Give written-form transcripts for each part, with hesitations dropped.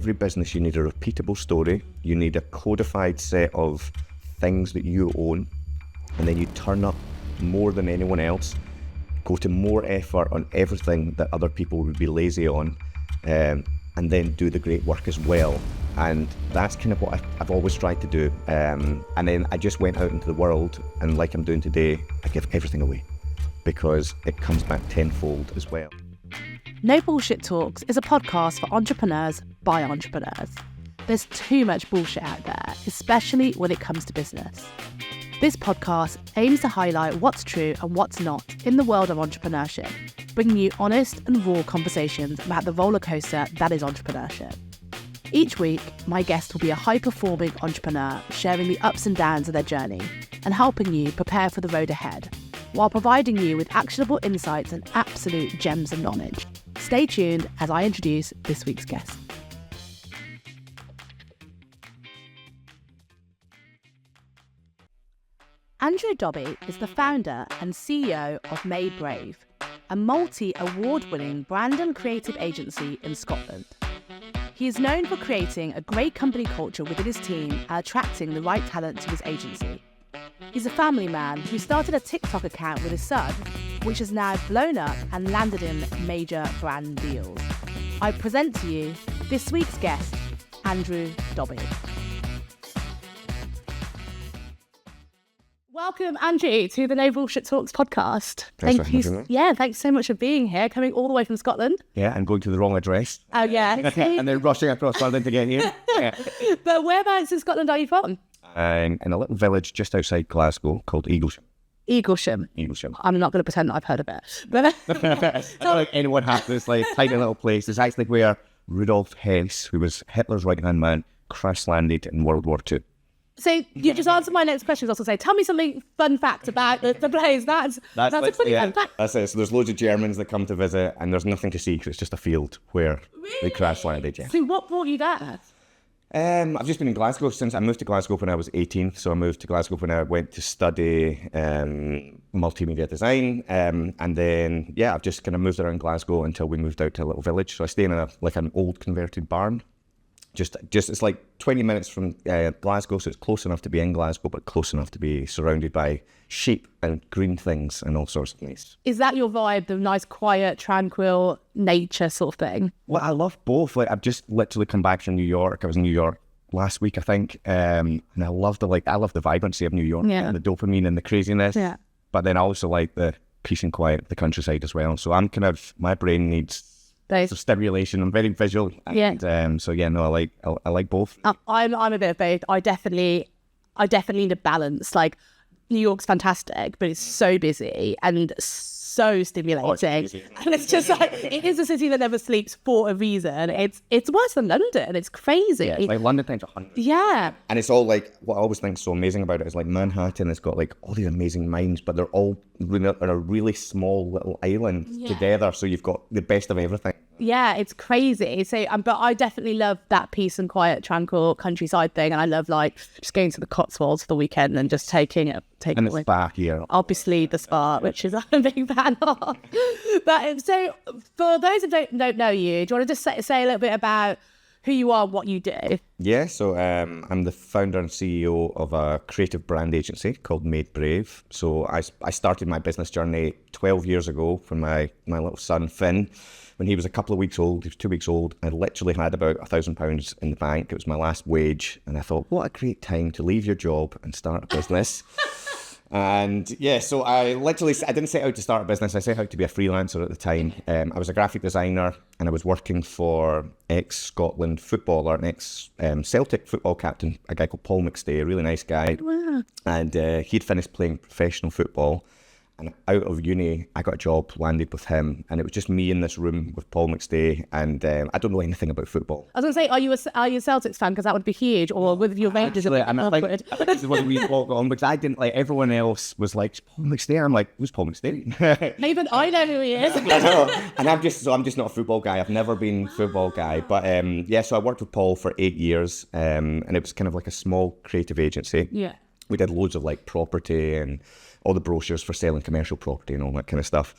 every business, you need a repeatable story. You need a codified set of things that you own. And then you turn up more than anyone else, go to more effort on everything that other people would be lazy on, and then do the great work as well. And that's kind of what I've always tried to do. And then I just went out into the world, and like I'm doing today, I give everything away because it comes back tenfold as well. No Bullshit Talks is a podcast for entrepreneurs by entrepreneurs. There's too much bullshit out there, especially when it comes to business. This podcast aims to highlight what's true and what's not in the world of entrepreneurship, bringing you honest and raw conversations about the roller coaster that is entrepreneurship. Each week, my guest will be a high-performing entrepreneur sharing the ups and downs of their journey and helping you prepare for the road ahead, while providing you with actionable insights and absolute gems of knowledge. Stay tuned as I introduce this week's guest. Andrew Dobbie is the founder and CEO of Made Brave, a multi-award-winning brand and creative agency in Scotland. He is known for creating a great company culture within his team and attracting the right talent to his agency. He's a family man who started a TikTok account with his son, which has now blown up and landed him major brand deals. I present to you this week's guest, Andrew Dobbie. Welcome, Andrew, to the No Bullshit Talks podcast. Thanks for having me. Yeah, thanks so much for being here, coming all the way from Scotland. Yeah, and going to the wrong address. Oh, yeah. And then rushing across London to get here. Yeah. But whereabouts in Scotland are you from? In a little village just outside Glasgow called Eaglesham. Eaglesham. I'm not going to pretend that I've heard of it. But I don't think anyone has this like tiny little place. It's actually where Rudolf Hess, who was Hitler's right-hand man, crash landed in World War II. So you just answered my next question. I was also say, tell me something fun fact about the place. That's a pretty fun fact. That's it. So there's loads of Germans that come to visit, and there's nothing to see because it's just a field where they crash landed. Yeah. So what brought you there? I've just been in Glasgow since I moved to Glasgow when I was 18. So I moved to Glasgow when I went to study multimedia design, and then I've just kind of moved around Glasgow until we moved out to a little village. So I stay in an old converted barn. Just it's like 20 minutes from Glasgow, so it's close enough to be in Glasgow, but close enough to be surrounded by sheep and green things and all sorts of things. Is that your vibe, the nice, quiet, tranquil nature sort of thing? Well, I love both. Like, I've just literally come back from New York. I was in New York last week, I think, and I love the vibrancy of New York and the dopamine and the craziness. Yeah. But then I also like the peace and quiet of the countryside as well. So my brain needs of stimulation. I'm very visual, and I like both. I'm a bit of both. I definitely need a balance. Like, New York's fantastic, but it's so busy and so stimulating, and it's just like it is a city that never sleeps for a reason. It's worse than London. It's crazy. Yeah, like London times 100. Yeah, and it's all like what I always think is so amazing about it is like Manhattan has got like all these amazing minds, but they're all on a really small little island together. So you've got the best of everything. Yeah, it's crazy. So, but I definitely love that peace and quiet, tranquil countryside thing, and I love like just going to the Cotswolds for the weekend and just taking it. And the spa here, obviously the spa, which is I'm a big fan of. But so, for those who don't know you, do you want to just say a little bit about who you are, what you do? Yeah, so I'm the founder and CEO of a creative brand agency called Made Brave. So I started my business journey 12 years ago from my little son Finn. When he was a couple of weeks old, he was 2 weeks old, I literally had about £1,000 in the bank. It was my last wage. And I thought, what a great time to leave your job and start a business. And so I didn't set out to start a business. I set out to be a freelancer at the time. I was a graphic designer, and I was working for ex-Scotland footballer, an ex-Celtic football captain, a guy called Paul McStay, a really nice guy. Wow. And he'd finished playing professional football. And out of uni, I got a job, landed with him, and it was just me in this room with Paul McStay, and I don't know anything about football. I was going to say, are you a Celtics fan? Because that would be huge, or with your Rangers? Actually, I think this is what we walked on, because I didn't, like, everyone else was like, Paul McStay? I'm like, who's Paul McStay? Even I know who he is. I know, and I'm just not a football guy. I've never been a football guy, but so I worked with Paul for 8 years, and it was kind of like a small creative agency. Yeah. We did loads of like property and all the brochures for selling commercial property and all that kind of stuff.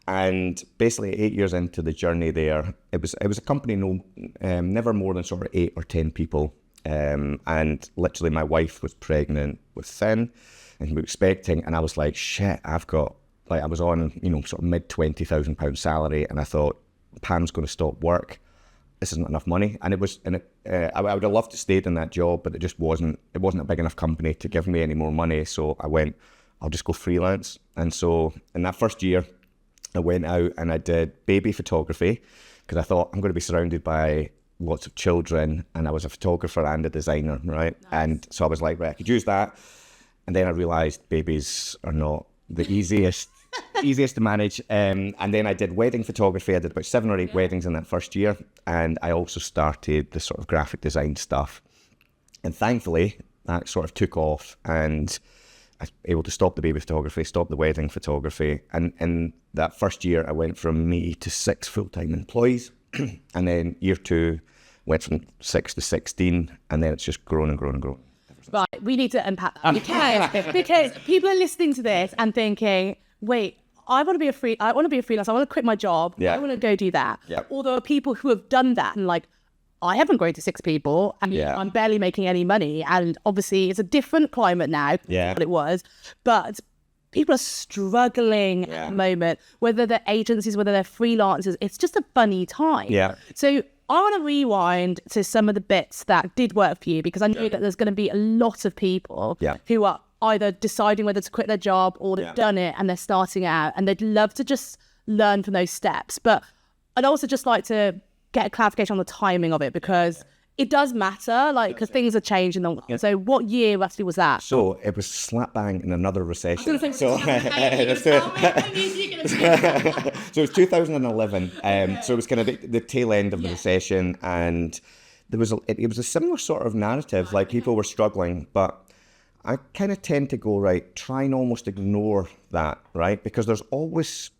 And basically 8 years into the journey there, it was a company never more than sort of 8 or 10 people. And literally my wife was pregnant with Finn and we were expecting, and I was like, shit, I was on, sort of mid £20,000 salary, and I thought, Pam's going to stop work. This isn't enough money. And I would have loved to stayed in that job, but it wasn't a big enough company to give me any more money. So I went, I'll just go freelance. And so in that first year, I went out and I did baby photography because I thought I'm going to be surrounded by lots of children, and I was a photographer and a designer, right? Nice. And so I was like, right, I could use that. And then I realized babies are not the easiest to manage. And then I did wedding photography. I did about 7 or 8 weddings in that first year. And I also started the sort of graphic design stuff. And thankfully, that sort of took off, and I was able to stop the baby photography, stop the wedding photography. And in that first year, I went from me to 6 full-time employees. And then year 2, went from 6 to 16. And then it's just grown and grown and grown. Right, we need to unpack that because people are listening to this and thinking, wait, I want to be a freelancer, I want to quit my job, I want to go do that. Yep. Or there are people who have done that and like, I haven't grown to 6 people and I'm barely making any money. And obviously it's a different climate now than what it was, but people are struggling at the moment, whether they're agencies, whether they're freelancers. It's just a funny time. Yeah. So I want to rewind to some of the bits that did work for you, because I know that there's going to be a lot of people who are either deciding whether to quit their job or they've done it and they're starting out and they'd love to just learn from those steps. But I'd also just like to get a clarification on the timing of it, because it does matter, like, because things are changing. So what year roughly was that? So it was slap bang in another recession. So it was 2011. So it was kind of the tail end of the recession, and it was a similar sort of narrative. Like, people were struggling, but I kind of tend to go, right, try and almost ignore that, right? Because there's always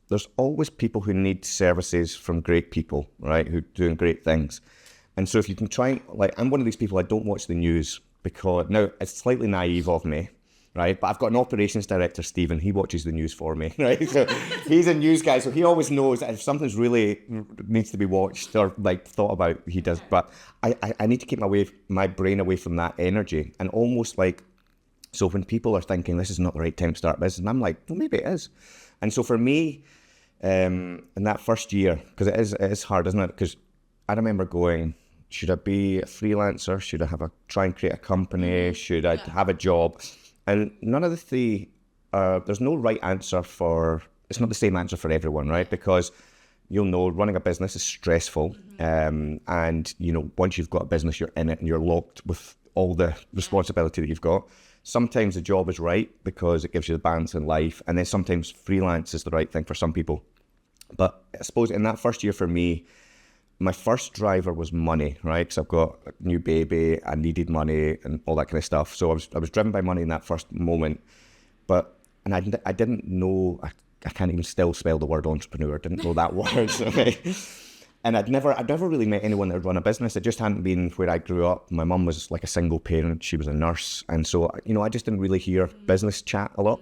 people who need services from great people, right, who are doing great things. And so if you can try, like, I'm one of these people, I don't watch the news, because now it's slightly naive of me, right? But I've got an operations director, Stephen, he watches the news for me, right? So he's a news guy, so he always knows that if something's really needs to be watched or like thought about, he does. But I need to keep my brain away from that energy, and almost like, so when people are thinking this is not the right time to start business, I'm like, well, maybe it is. And so for me, in that first year, because it is hard, isn't it? Because I remember going, should I be a freelancer? Should I try and create a company? Should I have a job? And none of the three, there's no right answer it's not the same answer for everyone, right? Because you'll know running a business is stressful. And, once you've got a business, you're in it and you're locked with all the responsibility that you've got. Sometimes the job is right because it gives you the balance in life. And then sometimes freelance is the right thing for some people. But I suppose in that first year for me, my first driver was money, right? Because I've got a new baby, I needed money and all that kind of stuff. So I was driven by money in that first moment. And I didn't know, I can't even still spell the word entrepreneur, didn't know that word. Okay? And I'd never really met anyone that had run a business. It just hadn't been where I grew up. My mum was like a single parent, she was a nurse. And so, I just didn't really hear business chat a lot.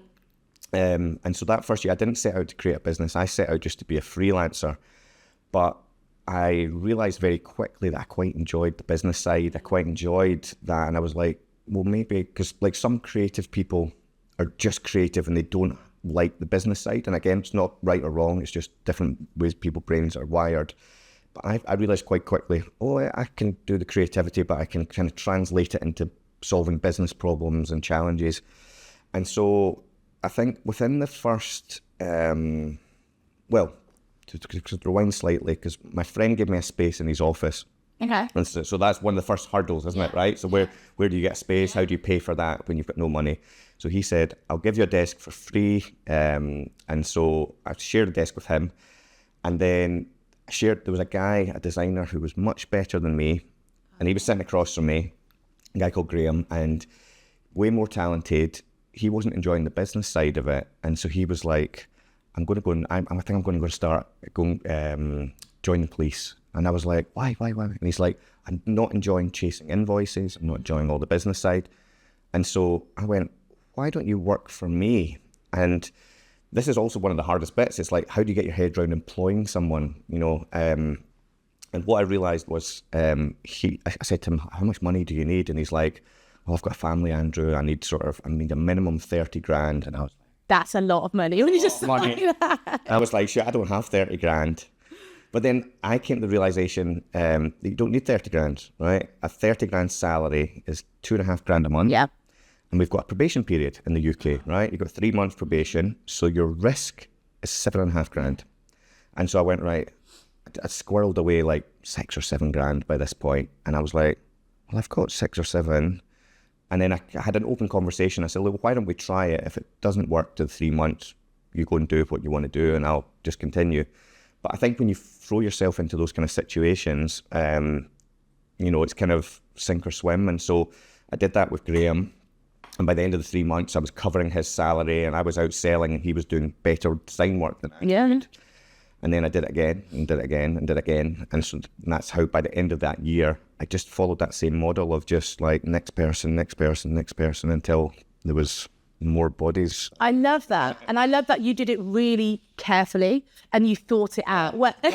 And so that first year, I didn't set out to create a business. I set out just to be a freelancer. But I realized very quickly that I quite enjoyed the business side. I quite enjoyed that. And I was like, well, maybe, because like some creative people are just creative and they don't like the business side. And again, it's not right or wrong. It's just different ways people's brains are wired. But I realized quite quickly, I can do the creativity, but I can kind of translate it into solving business problems and challenges. And so I think within the first, to rewind slightly, because my friend gave me a space in his office. Okay. And so that's one of the first hurdles, isn't it, right? So where do you get a space? How do you pay for that when you've got no money? So he said, I'll give you a desk for free. And so I shared a desk with him. And then there was a guy, a designer, who was much better than me. And he was sitting across from me, a guy called Graham, and way more talented. He wasn't enjoying the business side of it. And so he was like, I think I'm going to go start join the police. And I was like, why? And he's like, I'm not enjoying chasing invoices. I'm not enjoying all the business side. And so I went, why don't you work for me? And this is also one of the hardest bits. It's like, how do you get your head around employing someone, and what I realised was, I said to him, how much money do you need? And he's like, oh, I've got a family, Andrew. I need a minimum 30 grand. And I was like, that's a lot of money when you just money. I was like, shit, I don't have 30 grand. But then I came to the realisation that you don't need 30 grand, right? A 30 grand salary is 2.5 grand a month. Yeah. And we've got a probation period in the UK, right? You've got 3 months probation. So your risk is 7.5 grand. And so I went, right, I squirreled away like 6 or 7 grand by this point. And I was like, well, I've got 6 or 7. And then I had an open conversation. I said, look, why don't we try it? If it doesn't work to the 3 months, you go and do what you want to do and I'll just continue. But I think when you throw yourself into those kind of situations, it's kind of sink or swim. And so I did that with Graham. And by the end of the 3 months, I was covering his salary and I was out selling and he was doing better design work than I did. And then I did it again and did it again and did it again. And so that's how by the end of that year, I just followed that same model of just like next person until there was more bodies. I love that. And I love that you did it really carefully and you thought it out. What's the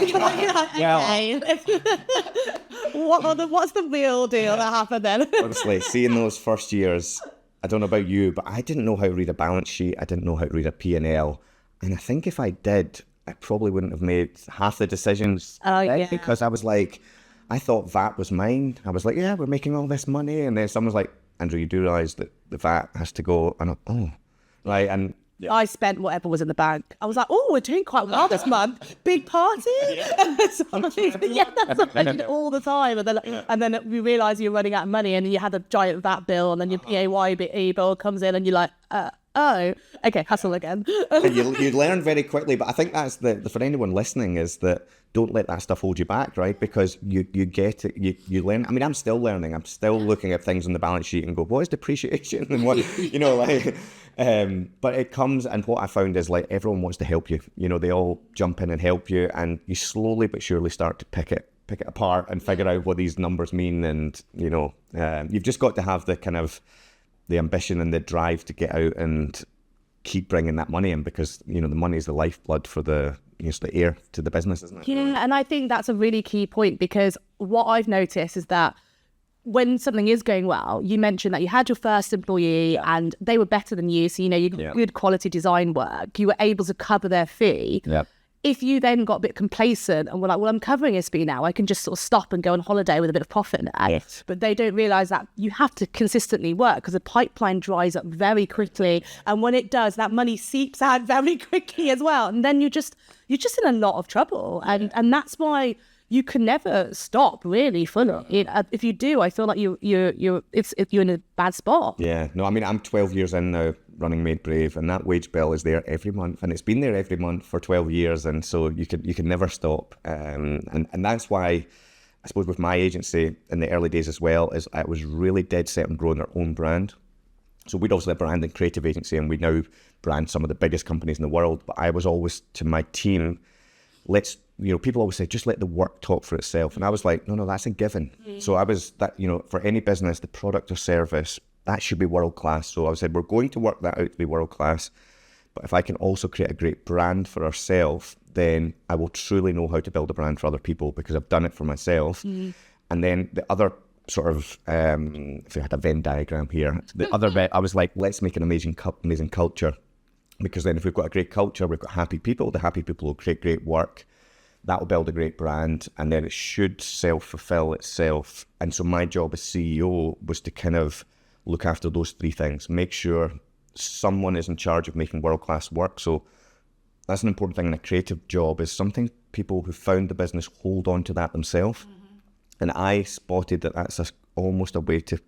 real deal that happened then? Honestly, seeing those first years, I don't know about you, but I didn't know how to read a balance sheet. I didn't know how to read a P&L. And I think if I did, I probably wouldn't have made half the decisions. Because I was like, I thought VAT was mine. I was like, yeah, we're making all this money. And then someone's like, Andrew, you do realise that the VAT has to go. And right. And I spent whatever was in the bank. I was like, oh, we're doing quite well this month. Big party. That's what I did all the time. And then we realised you're running out of money and you had a giant VAT bill and then your PAYE bill comes in and you're like, oh, okay, hustle again. you learn very quickly, but I think that's for anyone listening is that don't let that stuff hold you back, right? Because you get it, you learn. I mean, I'm still learning. I'm still looking at things on the balance sheet and go, what is depreciation? And what, but it comes, and what I found is like everyone wants to help you. They all jump in and help you, and you slowly but surely start to pick it apart and figure out what these numbers mean. And, you've just got to have the kind of the ambition and the drive to get out and keep bringing that money in, because the money is the lifeblood for the heir to the business, isn't it? Yeah, and I think that's a really key point, because what I've noticed is that when something is going well, you mentioned that you had your first employee and they were better than you, so you got good quality design work, you were able to cover their fee. If you then got a bit complacent and were like, well, I'm covering his fee now, I can just sort of stop and go on holiday with a bit of profit now. Yes. But they don't realise that you have to consistently work, because the pipeline dries up very quickly. And when it does, that money seeps out very quickly as well. And then you're just in a lot of trouble. And that's why you can never stop really fully. If you do, I feel like you're in a bad spot. Yeah, no, I mean, I'm 12 years in now running Made Brave, and that wage bill is there every month, and it's been there every month for 12 years, and so you can never stop. And that's why I suppose with my agency in the early days as well, is I was really dead set on growing our own brand. So we'd obviously a brand and creative agency, and we now brand some of the biggest companies in the world. But I was always to my team, people always say, just let the work talk for itself. And I was like, no, that's a given. So I was that, for any business, the product or service, that should be world class. So I said, we're going to work that out to be world class. But if I can also create a great brand for ourselves, then I will truly know how to build a brand for other people, because I've done it for myself. And then the other sort of, if I had a Venn diagram here, the other bit, I was like, let's make an amazing culture. Because then if we've got a great culture, we've got happy people, the happy people will create great work. That will build a great brand, and then it should self-fulfill itself. And so my job as CEO was to kind of look after those three things, make sure someone is in charge of making world-class work. So that's an important thing in a creative job, is something people who found the business hold on to that themselves. And I spotted that that's almost a way to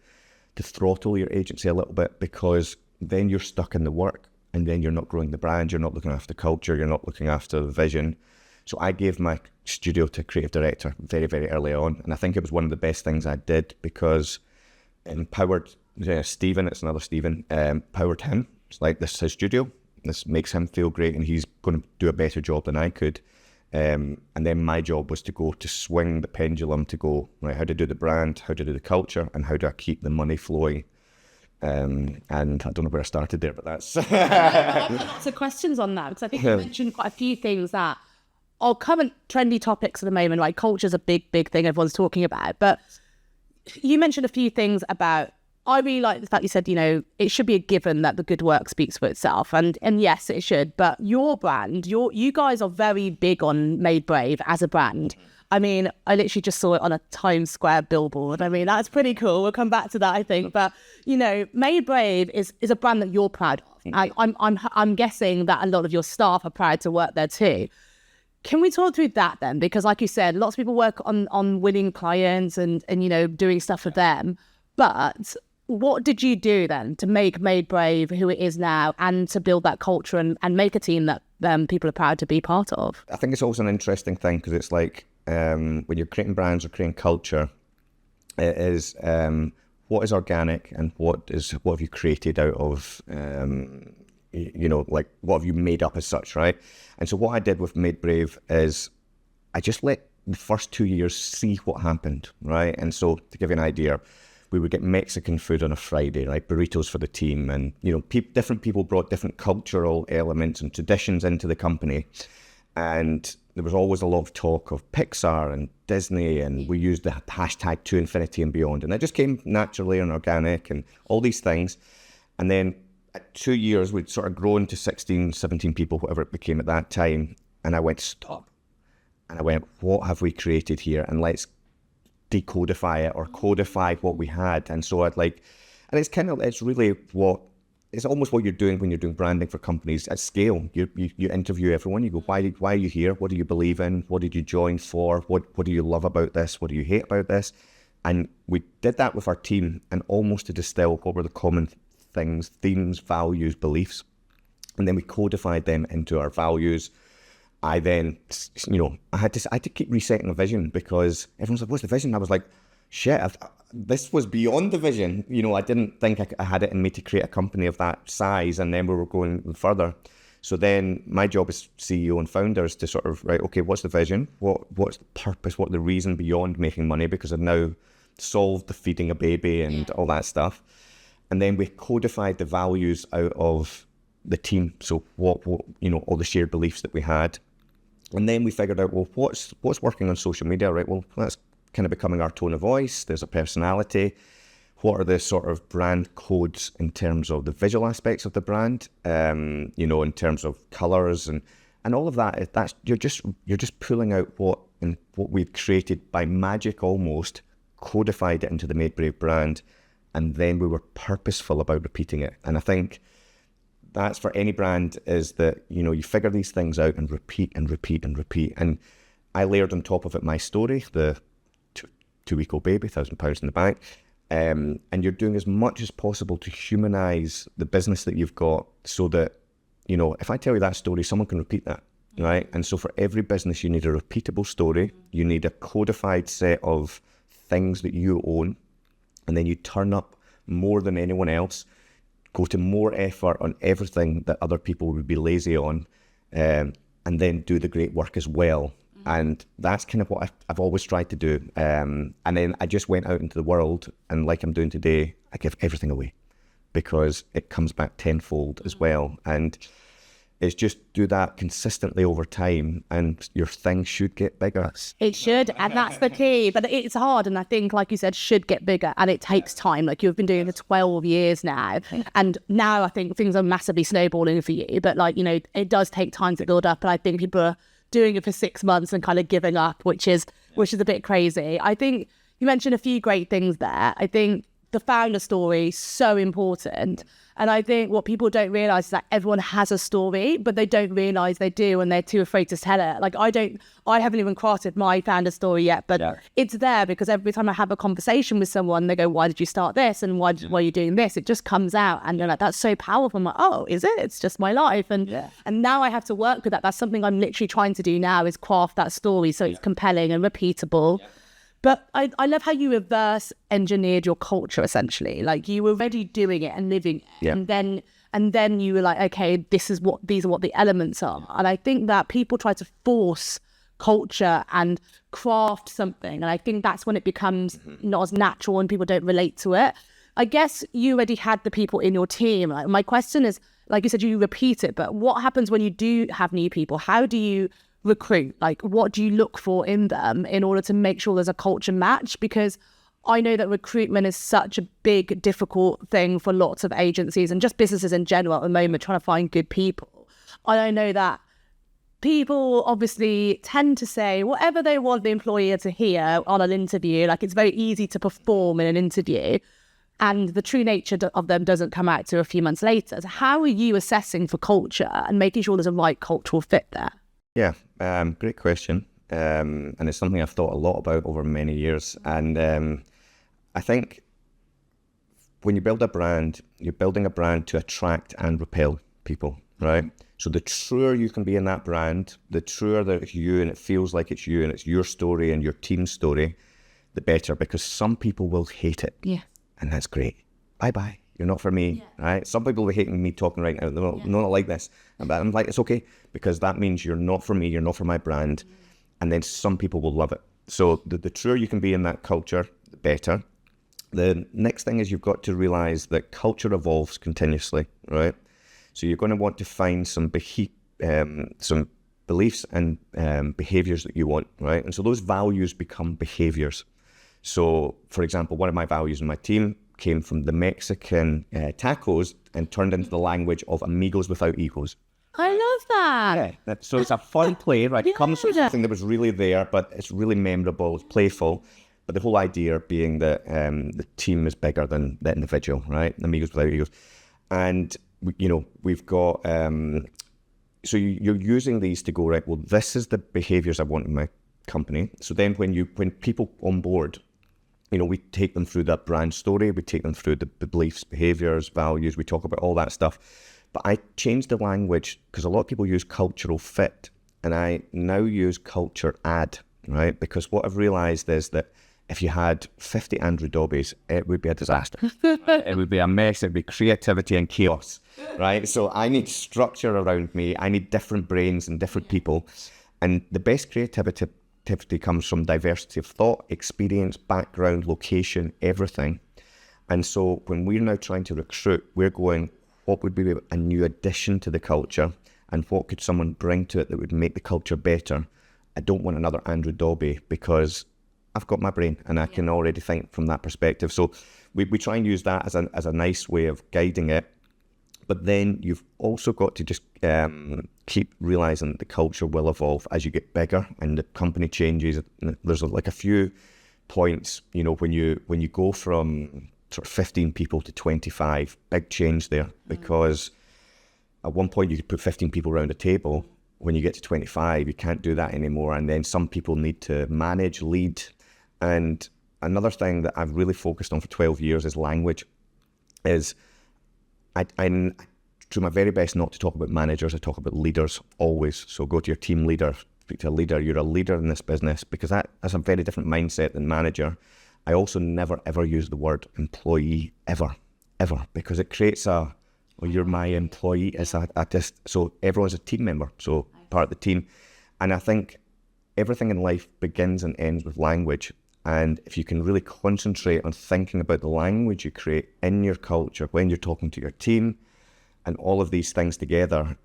throttle your agency a little bit, because then you're stuck in the work, and then you're not growing the brand, you're not looking after culture, you're not looking after the vision. So I gave my studio to a creative director very, very early on. And I think it was one of the best things I did, because it empowered Stephen, it's another Stephen, empowered him. It's like, this is his studio. This makes him feel great, and he's going to do a better job than I could. And then my job was to swing the pendulum, to go, right, how to do the brand, how to do the culture, and how do I keep the money flowing And I don't know where I started there, but that's... I've got lots of questions on that, because I think you mentioned quite a few things that are current trendy topics at the moment. Like culture's a big thing everyone's talking about. But you mentioned a few things about, I really like the fact you said, it should be a given that the good work speaks for itself. And yes, it should. But your brand, you guys are very big on Made Brave as a brand. I mean, I literally just saw it on a Times Square billboard. I mean, that's pretty cool. We'll come back to that, I think. But, Made Brave is a brand that you're proud of. I'm guessing that a lot of your staff are proud to work there too. Can we talk through that then? Because like you said, lots of people work on winning clients and doing stuff for them. But what did you do then to make Made Brave who it is now, and to build that culture and make a team that people are proud to be part of? I think it's also an interesting thing, because it's like, when you're creating brands or creating culture, it is what is organic and what have you created out of like what have you made up as such, right? And so what I did with Made Brave is I just let the first 2 years see what happened, right? And so to give you an idea, we would get Mexican food on a Friday, right? Burritos for the team, and different people brought different cultural elements and traditions into the company. And there was always a lot of talk of Pixar and Disney, and we used the hashtag to infinity and beyond. And it just came naturally and organic and all these things. And then at 2 years, we'd sort of grown to 16, 17 people, whatever it became at that time. And I went, stop. And I went, what have we created here? And let's decodify it or codify what we had. And so and it's really it's almost what you're doing when you're doing branding for companies at scale. You interview everyone. You go, why are you here? What do you believe in? What did you join for? What do you love about this? What do you hate about this? And we did that with our team, and almost to distill what were the common things, themes, values, beliefs. And then we codified them into our values. I then, I had to keep resetting the vision, because everyone's like, what's the vision? I was like, shit, this was beyond the vision. I didn't think I had it in me to create a company of that size, and then we were going further. So then my job as CEO and founder is to sort of, right, okay, what's the vision? What's the purpose? What's the reason beyond making money? Because I've now solved the feeding a baby and all that stuff. And then we codified the values out of the team. So what all the shared beliefs that we had. And then we figured out, well, what's working on social media, right? Well, that's kind of becoming our tone of voice. There's a personality. What are the sort of brand codes in terms of the visual aspects of the brand? In terms of colors and all of that. That's you're just pulling out what we've created by magic, almost codified it into the Made Brave brand, and then we were purposeful about repeating it. And I think that's for any brand, is that you figure these things out and repeat and repeat and repeat. And I layered on top of it my story, the 2-week-old baby, £1,000 in the bank. And you're doing as much as possible to humanize the business that you've got, so that, if I tell you that story, someone can repeat that, right? And so for every business, you need a repeatable story. You need a codified set of things that you own. And then you turn up more than anyone else, go to more effort on everything that other people would be lazy on, and then do the great work as well. And that's kind of what I've always tried to do. And then I just went out into the world, and like I'm doing today, I give everything away, because it comes back tenfold as well. And it's just do that consistently over time, and your thing should get bigger. It should, and that's the key. But it's hard, and I think, like you said, should get bigger, and it takes time. Like, you've been doing it for 12 years now, and now I think things are massively snowballing for you. But it does take time to build up, and I think people are doing it for 6 months and kind of giving up, which is a bit crazy. I think you mentioned a few great things there. I think the founder story is so important. And I think what people don't realise is that everyone has a story, but they don't realise they do, and they're too afraid to tell it. Like, I haven't even crafted my founder story yet, but it's there, because every time I have a conversation with someone, they go, why did you start this? And why are you doing this? It just comes out, and they're like, that's so powerful. I'm like, oh, is it? It's just my life. And now I have to work with that. That's something I'm literally trying to do now, is craft that story so it's compelling and repeatable. But I love how you reverse engineered your culture, essentially. Like, you were already doing it and living it. And then you were like, okay, these are what the elements are. And I think that people try to force culture and craft something. And I think that's when it becomes not as natural and people don't relate to it. I guess you already had the people in your team. Like, my question is, like you said, you repeat it, but what happens when you do have new people? How do you recruit? Like, what do you look for in them in order to make sure there's a culture match? Because I know that recruitment is such a big, difficult thing for lots of agencies and just businesses in general at the moment, trying to find good people. I know that people obviously tend to say whatever they want the employer to hear on an interview. Like, it's very easy to perform in an interview, and the true nature of them doesn't come out to a few months later. So how are you assessing for culture and making sure there's a right cultural fit there? Yeah, great question. And it's something I've thought a lot about over many years. And I think when you build a brand, you're building a brand to attract and repel people, right? So the truer you can be in that brand, the truer that it's you and it feels like it's you and it's your story and your team's story, the better, because some people will hate it. Yeah. And that's great. Bye-bye. You're not for me, right? Some people will be hating me talking right now. They're not like this. But I'm like, it's okay, because that means you're not for me, you're not for my brand. And then some people will love it. So the truer you can be in that culture, the better. The next thing is you've got to realize that culture evolves continuously, right? So you're going to want to find some beliefs and behaviors that you want, right? And so those values become behaviors. So, for example, one of my values in my team came from the Mexican tacos and turned into the language of amigos without egos. I love that. Yeah. So it's a fun play, right? It comes from something that was really there, but it's really memorable, it's playful. But the whole idea being that the team is bigger than the individual, right? Amigos without egos. And, we've got... so you're using these to go, right, well, this is the behaviors I want in my company. So then when people on board, we take them through that brand story, we take them through the beliefs, behaviors, values, we talk about all that stuff. But I changed the language because a lot of people use cultural fit, and I now use culture add, right? Because what I've realized is that if you had 50 Andrew Dobbies, it would be a disaster. It would be a mess. It would be creativity and chaos, right? So I need structure around me. I need different brains and different people. And the best creativity comes from diversity of thought, experience, background, location, everything. And so when we're now trying to recruit, we're going, what would be a new addition to the culture, and what could someone bring to it that would make the culture better? I don't want another Andrew Dobbie, because I've got my brain and I can already think from that perspective. So we try and use that as a nice way of guiding it. But then you've also got to just keep realizing that the culture will evolve as you get bigger and the company changes. There's like a few points, when you go from sort of 15 people to 25, big change there, because at one point you could put 15 people around a table. When you get to 25, you can't do that anymore. And then some people need to manage, lead. And another thing that I've really focused on for 12 years is language. I try my very best not to talk about managers. I talk about leaders always. So go to your team leader, speak to a leader. You're a leader in this business, because that's a very different mindset than manager. I also never, ever use the word employee, ever, because it creates you're my employee. So everyone's a team member, so part of the team. And I think everything in life begins and ends with language. And if you can really concentrate on thinking about the language you create in your culture, when you're talking to your team, and all of these things together,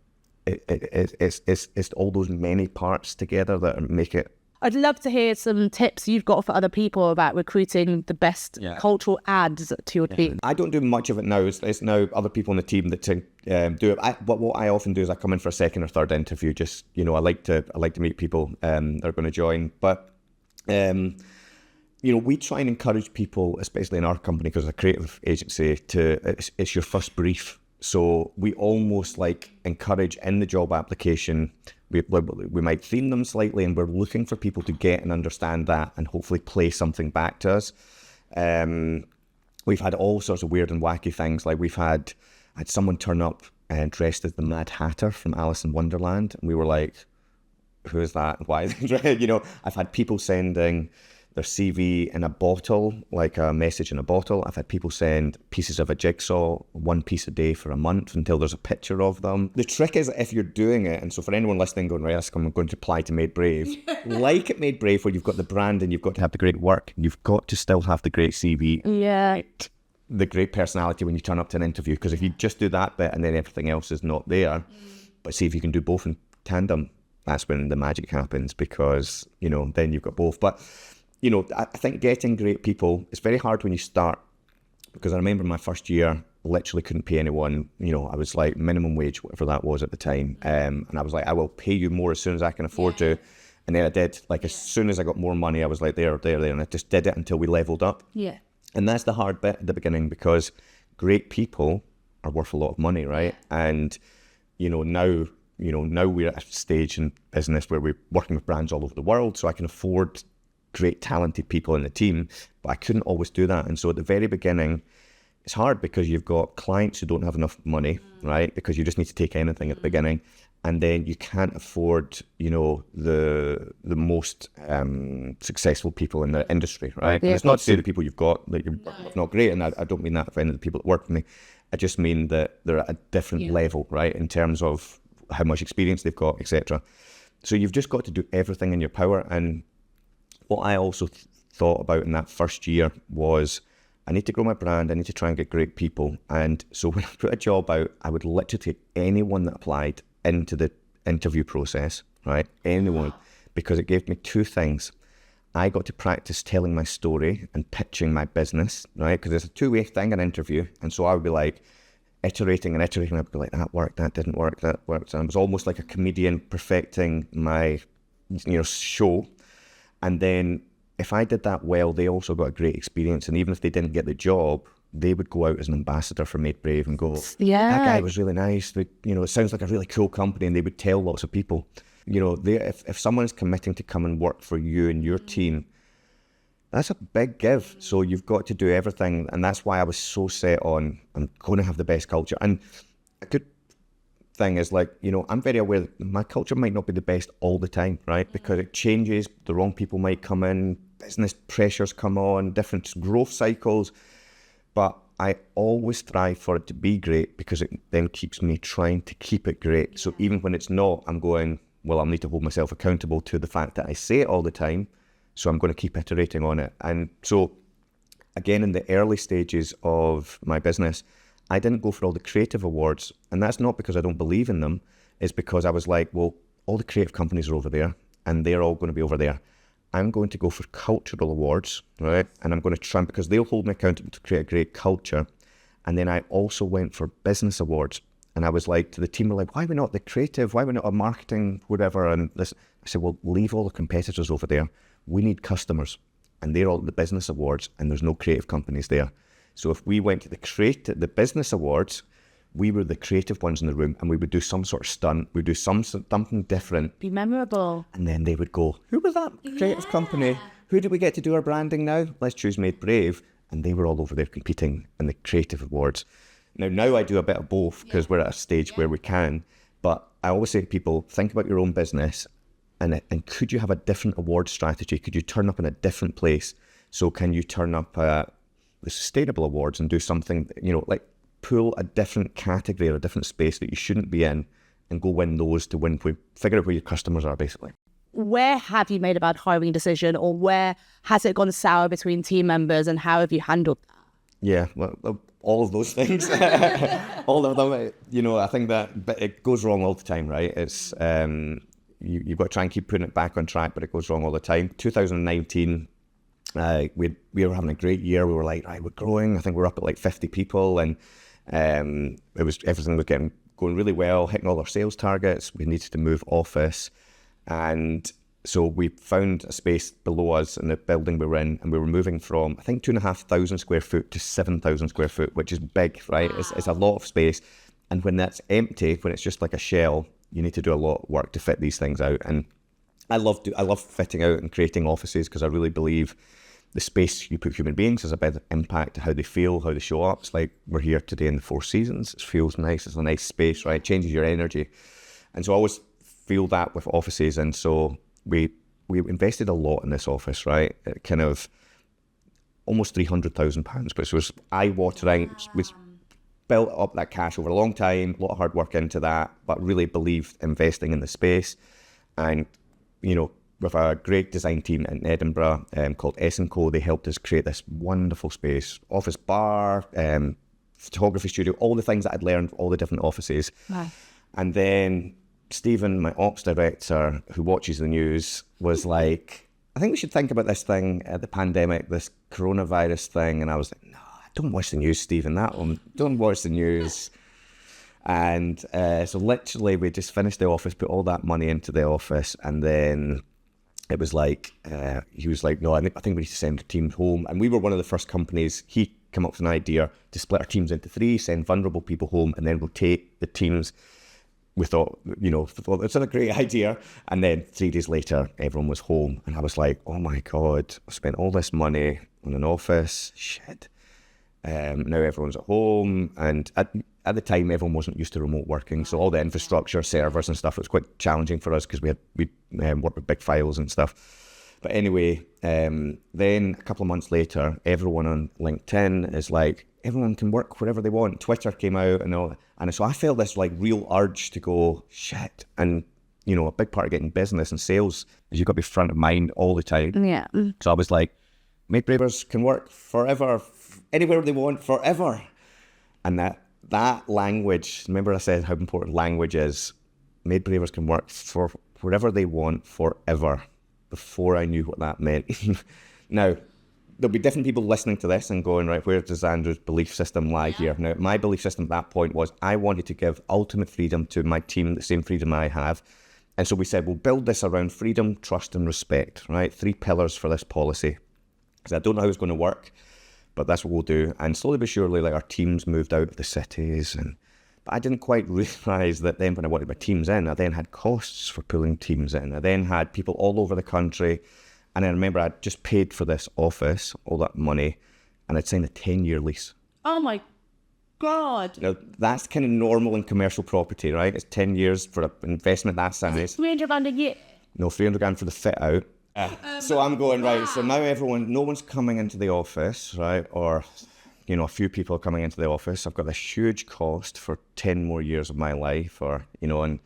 it's all those many parts together that make it. I'd love to hear some tips you've got for other people about recruiting the best cultural adds to your team. I don't do much of it now. It's now other people on the team that do it. But what I often do is I come in for a second or third interview. Just, I like to meet people that are going to join. But we try and encourage people, especially in our company, because it's a creative agency, it's your first brief. So we almost encourage in the job application, we might theme them slightly, and we're looking for people to get and understand that and hopefully play something back to us. We've had all sorts of weird and wacky things. Like we've had someone turn up and dressed as the Mad Hatter from Alice in Wonderland. And we were like, who is that? Why? I've had people sending their CV in a bottle, like a message in a bottle. I've had people send pieces of a jigsaw, one piece a day for a month until there's a picture of them. The trick is if you're doing it, and so for anyone listening going, right, I'm going to apply to Made Brave. Like at Made Brave, where you've got the brand and you've got to have the great work, you've got to still have the great CV. Yeah. the great personality when you turn up to an interview, because if you just do that bit and then everything else is not there, but see if you can do both in tandem, that's when the magic happens, because, you know, then you've got both. But, you know, I think getting great people, it's very hard when you start, because I remember my first year, literally couldn't pay anyone. You know, I was like minimum wage, whatever that was at the time. And I was like, I will pay you more as soon as I can afford to. And then I did. Like, as soon as I got more money, I was like, there. And I just did it until we leveled up. Yeah. And that's the hard bit at the beginning, because great people are worth a lot of money, right? And, now we're at a stage in business where we're working with brands all over the world, so I can afford great talented people in the team, but I couldn't always do that. And so at the very beginning, it's hard because you've got clients who don't have enough money, right? Because you just need to take anything at the beginning. And then you can't afford, the most successful people in the industry, right? Yeah. And it's not to say the people you've got that you're not great, and I don't mean that for any of the people that work for me. I just mean that they're at a different level, right, in terms of how much experience they've got, etc. So you've just got to do everything in your power. And what I also thought about in that first year was, I need to grow my brand, I need to try and get great people. And so when I put a job out, I would literally take anyone that applied into the interview process, right? Anyone, because it gave me two things. I got to practice telling my story and pitching my business, right? Because it's a two-way thing, an interview. And so I would be like iterating. I'd be like, that worked, that didn't work, that worked. And it was almost like a comedian perfecting my, show. And then if I did that well, they also got a great experience. And even if they didn't get the job, they would go out as an ambassador for Made Brave and go, that guy was really nice. It sounds like a really cool company. And they would tell lots of people. If someone's committing to come and work for you and your team, that's a big give. So you've got to do everything. And that's why I was so set on, I'm going to have the best culture. And a good thing is, I'm very aware that my culture might not be the best all the time, right? Because it changes, the wrong people might come in, business pressures come on, different growth cycles. But I always strive for it to be great, because it then keeps me trying to keep it great. So even when it's not, I'm going, well, I need to hold myself accountable to the fact that I say it all the time. So I'm going to keep iterating on it. And so, again, in the early stages of my business, I didn't go for all the creative awards. And that's not because I don't believe in them. It's because I was like, well, all the creative companies are over there and they're all going to be over there. I'm going to go for cultural awards, right? And I'm going to try, because they'll hold me accountable to create a great culture. And then I also went for business awards. And I was like, to the team, why are we not the creative? Why are we not a marketing, whatever? And this, I said, well, leave all the competitors over there. We need customers. And they're all at the business awards, and there's no creative companies there. So if we went to the business awards, we were the creative ones in the room, and we would do some sort of stunt. We'd do something different. Be memorable. And then they would go, who was that creative company? Who did we get to do our branding now? Let's choose Made Brave. And they were all over there competing in the creative awards. Now I do a bit of both, because we're at a stage where we can. But I always say to people, think about your own business, and could you have a different award strategy? Could you turn up in a different place? So can you turn up the sustainable awards and do something, pull a different category or a different space that you shouldn't be in, and go win those to figure out where your customers are, basically. Where have you made a bad hiring decision, or where has it gone sour between team members, and how have you handled that? Yeah, well, all of those things, all of them, I think that it goes wrong all the time, right? It's, you've got to try and keep putting it back on track, but it goes wrong all the time. 2019, we were having a great year. We were like, right, we're growing. I think we're up at 50 people, and everything was going really well, hitting all our sales targets. We needed to move office, and so we found a space below us in the building we were in, and we were moving from, I think, 2,500 square foot to 7,000 square foot, which is big, right? Wow. It's a lot of space. And when that's empty, when it's just like a shell, you need to do a lot of work to fit these things out. And I love fitting out and creating offices, because I really believe the space you put human beings has a big impact to how they feel, how they show up. It's like we're here today in the Four Seasons. It feels nice. It's a nice space, right? It changes your energy. And so I always feel that with offices. And so we invested a lot in this office, right? It kind of almost £300,000, which was eye-watering. Wow. We built up that cash over a long time, a lot of hard work into that, but really believed investing in the space. And, with a great design team in Edinburgh called S&Co. They helped us create this wonderful space, office bar, photography studio, all the things that I'd learned, all the different offices. Wow. And then Stephen, my ops director, who watches the news, was like, I think we should think about this thing, the pandemic, this coronavirus thing. And I was like, no, don't watch the news, Stephen, that one, don't watch the news. And so literally we just finished the office, put all that money into the office, and then it was like, he was like, no, I think we need to send the teams home. And we were one of the first companies. He came up with an idea to split our teams into 3, send vulnerable people home, and then we'll take the teams. We thought, it's a great idea. And then 3 days later, everyone was home. And I was like, oh my God, I spent all this money on an office. Shit. Now everyone's at home. And at the time, everyone wasn't used to remote working. So all the infrastructure, servers and stuff, it was quite challenging for us because we worked with big files and stuff. But anyway, then a couple of months later, everyone on LinkedIn is like, everyone can work wherever they want. Twitter came out and all. And so I felt this like real urge to go, shit. And, a big part of getting business and sales is you've got to be front of mind all the time. Yeah. So I was like, Made Bravers can work forever, anywhere they want, forever. And that language, remember I said how important language is. Made Bravers can work for wherever they want, forever, before I knew what that meant. Now, there'll be different people listening to this and going, right, where does Andrew's belief system lie here? Now, my belief system at that point was I wanted to give ultimate freedom to my team, the same freedom I have. And so we said, we'll build this around freedom, trust and respect, right? 3 pillars for this policy. Because I don't know how it's going to work, but that's what we'll do. And slowly but surely, like, our teams moved out of the cities. But I didn't quite realise that then when I wanted my teams in, I then had costs for pulling teams in. I then had people all over the country. And I remember I'd just paid for this office, all that money, and I'd signed a 10-year lease. Oh my God. Now, that's kind of normal in commercial property, right? It's 10 years for an investment that size. £300 a year. No, 300 grand for the fit out. So I'm going, right, so now no one's coming into the office, right? Or, a few people are coming into the office. I've got this huge cost for 10 more years of my life, and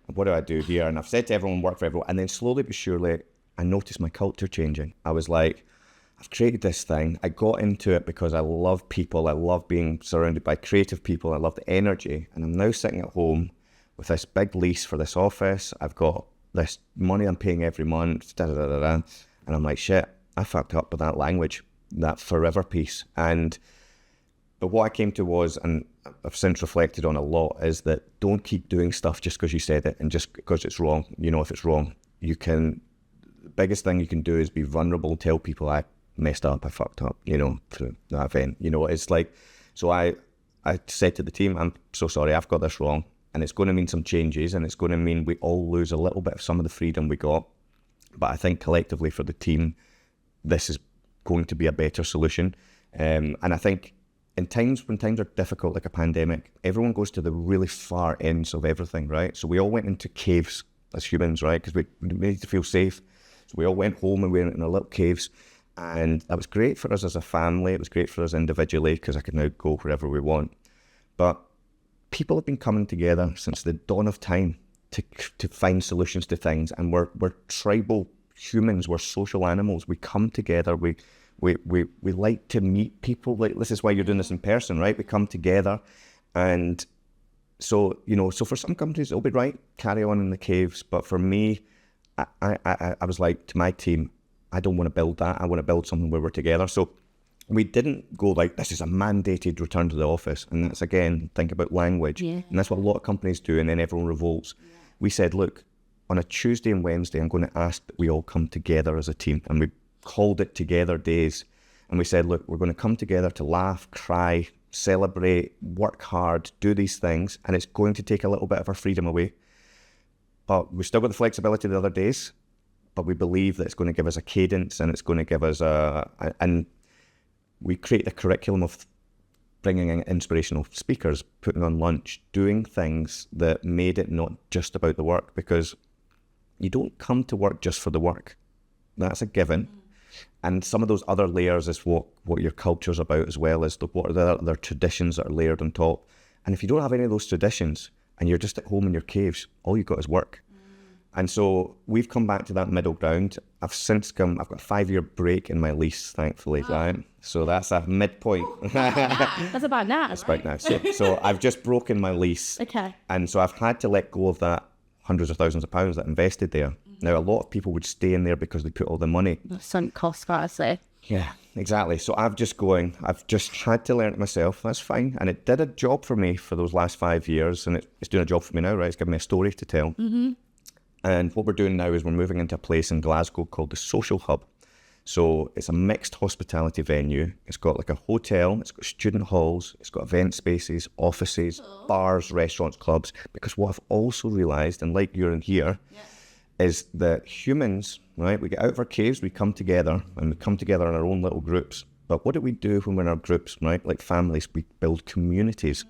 what do I do here? And I've said to everyone, work for everyone. And then slowly but surely, I noticed my culture changing. I was like, I've created this thing. I got into it because I love people. I love being surrounded by creative people. I love the energy. And I'm now sitting at home with this big lease for this office. I've got this money I'm paying every month. And I'm like, shit, I fucked up with that language, that forever piece. But what I came to was, and I've since reflected on a lot, is that don't keep doing stuff just because you said it and just because it's wrong. If it's wrong, the biggest thing you can do is be vulnerable, tell people I messed up, I fucked up, through that event. It's like, so I said to the team, I'm so sorry, I've got this wrong. And it's going to mean some changes, and it's going to mean we all lose a little bit of some of the freedom we got. But I think collectively for the team, this is going to be a better solution. And I think when times are difficult, like a pandemic, everyone goes to the really far ends of everything, right? So we all went into caves as humans, right? Because we need to feel safe. So we all went home and we went in our little caves, and that was great for us as a family. It was great for us individually because I could now go wherever we want. But people have been coming together since the dawn of time to find solutions to things, and we're tribal humans. We're social animals. We come together. We like to meet people. Like, this is why you're doing this in person, right? We come together, and so so for some companies it'll be right, carry on in the caves. But for me, I was like to my team, I don't want to build that. I want to build something where we're together. So we didn't go like, this is a mandated return to the office. And that's, again, think about language. Yeah. And that's what a lot of companies do, and then everyone revolts. Yeah. We said, look, on a Tuesday and Wednesday, I'm going to ask that we all come together as a team. And we called it Together Days. And we said, look, we're going to come together to laugh, cry, celebrate, work hard, do these things. And it's going to take a little bit of our freedom away. But we've still got the flexibility of the other days. But we believe that it's going to give us a cadence, and it's going to give us and we create a curriculum of bringing in inspirational speakers, putting on lunch, doing things that made it not just about the work, because you don't come to work just for the work. That's a given. And some of those other layers is what your culture's about, as well as what are the other traditions that are layered on top. And if you don't have any of those traditions and you're just at home in your caves, all you've got is work. And so we've come back to that middle ground. I've got a 5-year break in my lease, thankfully, right? So that's a midpoint. That's about now. That's about now. So I've just broken my lease. Okay. And so I've had to let go of that hundreds of thousands of pounds that I invested there. Now, a lot of people would stay in there because they put all the money. Sunk cost fallacy. Yeah, exactly. So I've just had to learn it myself. That's fine. And it did a job for me for those last 5 years. And it's doing a job for me now, right? It's giving me a story to tell. Mm-hmm. And what we're doing now is we're moving into a place in Glasgow called the Social Hub. So it's a mixed hospitality venue. It's got like a hotel, it's got student halls, it's got event spaces, offices, bars, restaurants, clubs. Because what I've also realised, and like you're in here, is that humans, right, we get out of our caves, we come together, and we come together in our own little groups. But what do we do when we're in our groups, right? Like families, we build communities.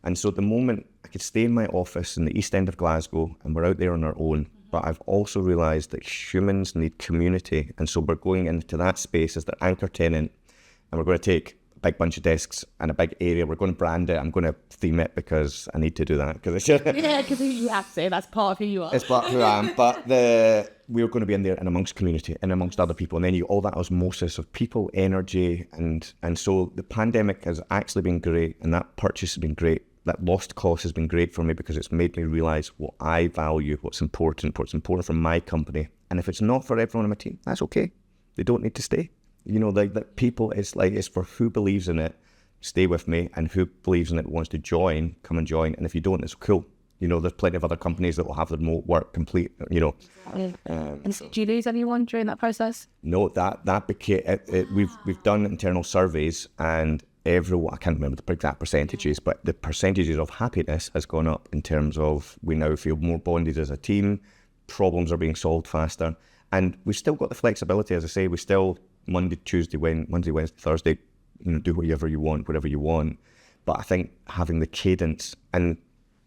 And so at the moment, I could stay in my office in the East End of Glasgow, and we're out there on our own. But I've also realised that humans need community. And so we're going into that space as the anchor tenant, and we're going to take a big bunch of desks and a big area. We're going to brand it. I'm going to theme it because I need to do that. Because you have to. That's part of who you are. It's part of who I am. But we're going to be in there and amongst community and amongst other people. And then you all that osmosis of people, energy. And so the pandemic has actually been great, and that purchase has been great. That lost cost has been great for me because it's made me realise what I value, what's important for my company. And if it's not for everyone on my team, that's okay. They don't need to stay. You know, like that people, it's for who believes in it, stay with me, and who believes in it wants to join, come and join. And if you don't, it's cool. You know, there's plenty of other companies that will have the remote work complete, you know. And do you lose anyone during that process? No, that became, we've done internal surveys, and everyone, I can't remember the exact percentages, but the percentages of happiness has gone up in terms of we now feel more bonded as a team, problems are being solved faster, and we've still got the flexibility, as I say, we still Monday, Wednesday, Thursday, you know, do whatever you want, whatever you want. But I think having the cadence, and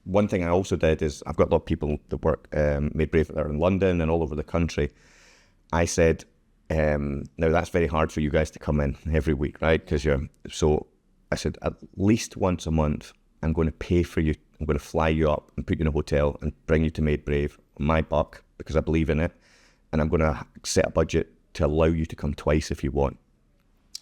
one thing I also did is I've got a lot of people that work Made Brave that are in London and all over the country. I said, now that's very hard for you guys to come in every week, right? So I said, at least once a month, I'm going to pay for you. I'm going to fly you up and put you in a hotel and bring you to Made Brave on my buck because I believe in it. And I'm going to set a budget to allow you to come twice if you want.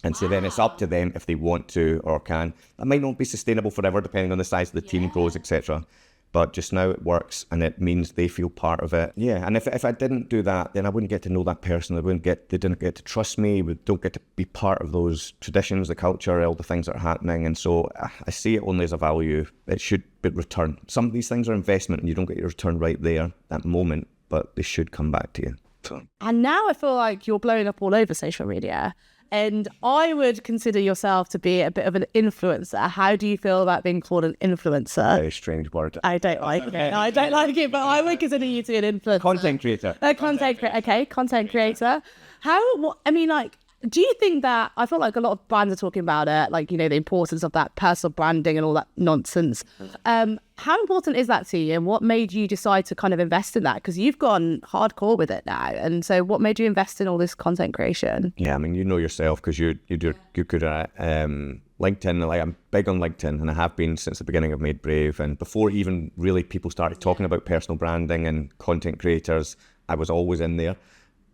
And so then it's up to them if they want to or can. That might not be sustainable forever, depending on the size of the team grows, etc. But just now it works, and it means they feel part of it. Yeah, and if I didn't do that, then I wouldn't get to know that person. They didn't get to trust me. We don't get to be part of those traditions, the culture, all the things that are happening. And so I see it only as a value. It should be returned. Some of these things are investment, and you don't get your return right there, that moment, but they should come back to you. So. And now I feel like you're blowing up all over social media. And I would consider yourself to be a bit of an influencer. How do you feel about being called an influencer? Very strange word. I don't like it. No, I don't like it, but I would consider you to be an influencer. Content creator. Content creator. Do you think that, I feel like a lot of brands are talking about it, like, you know, the importance of that personal branding and all that nonsense. How important is that to you, and what made you decide to kind of invest in that? Because you've gone hardcore with it now. And so what made you invest in all this content creation? Yeah, I mean, you know yourself because you're good at LinkedIn. Like, I'm big on LinkedIn, and I have been since the beginning of Made Brave. And before even really people started talking about personal branding and content creators, I was always in there.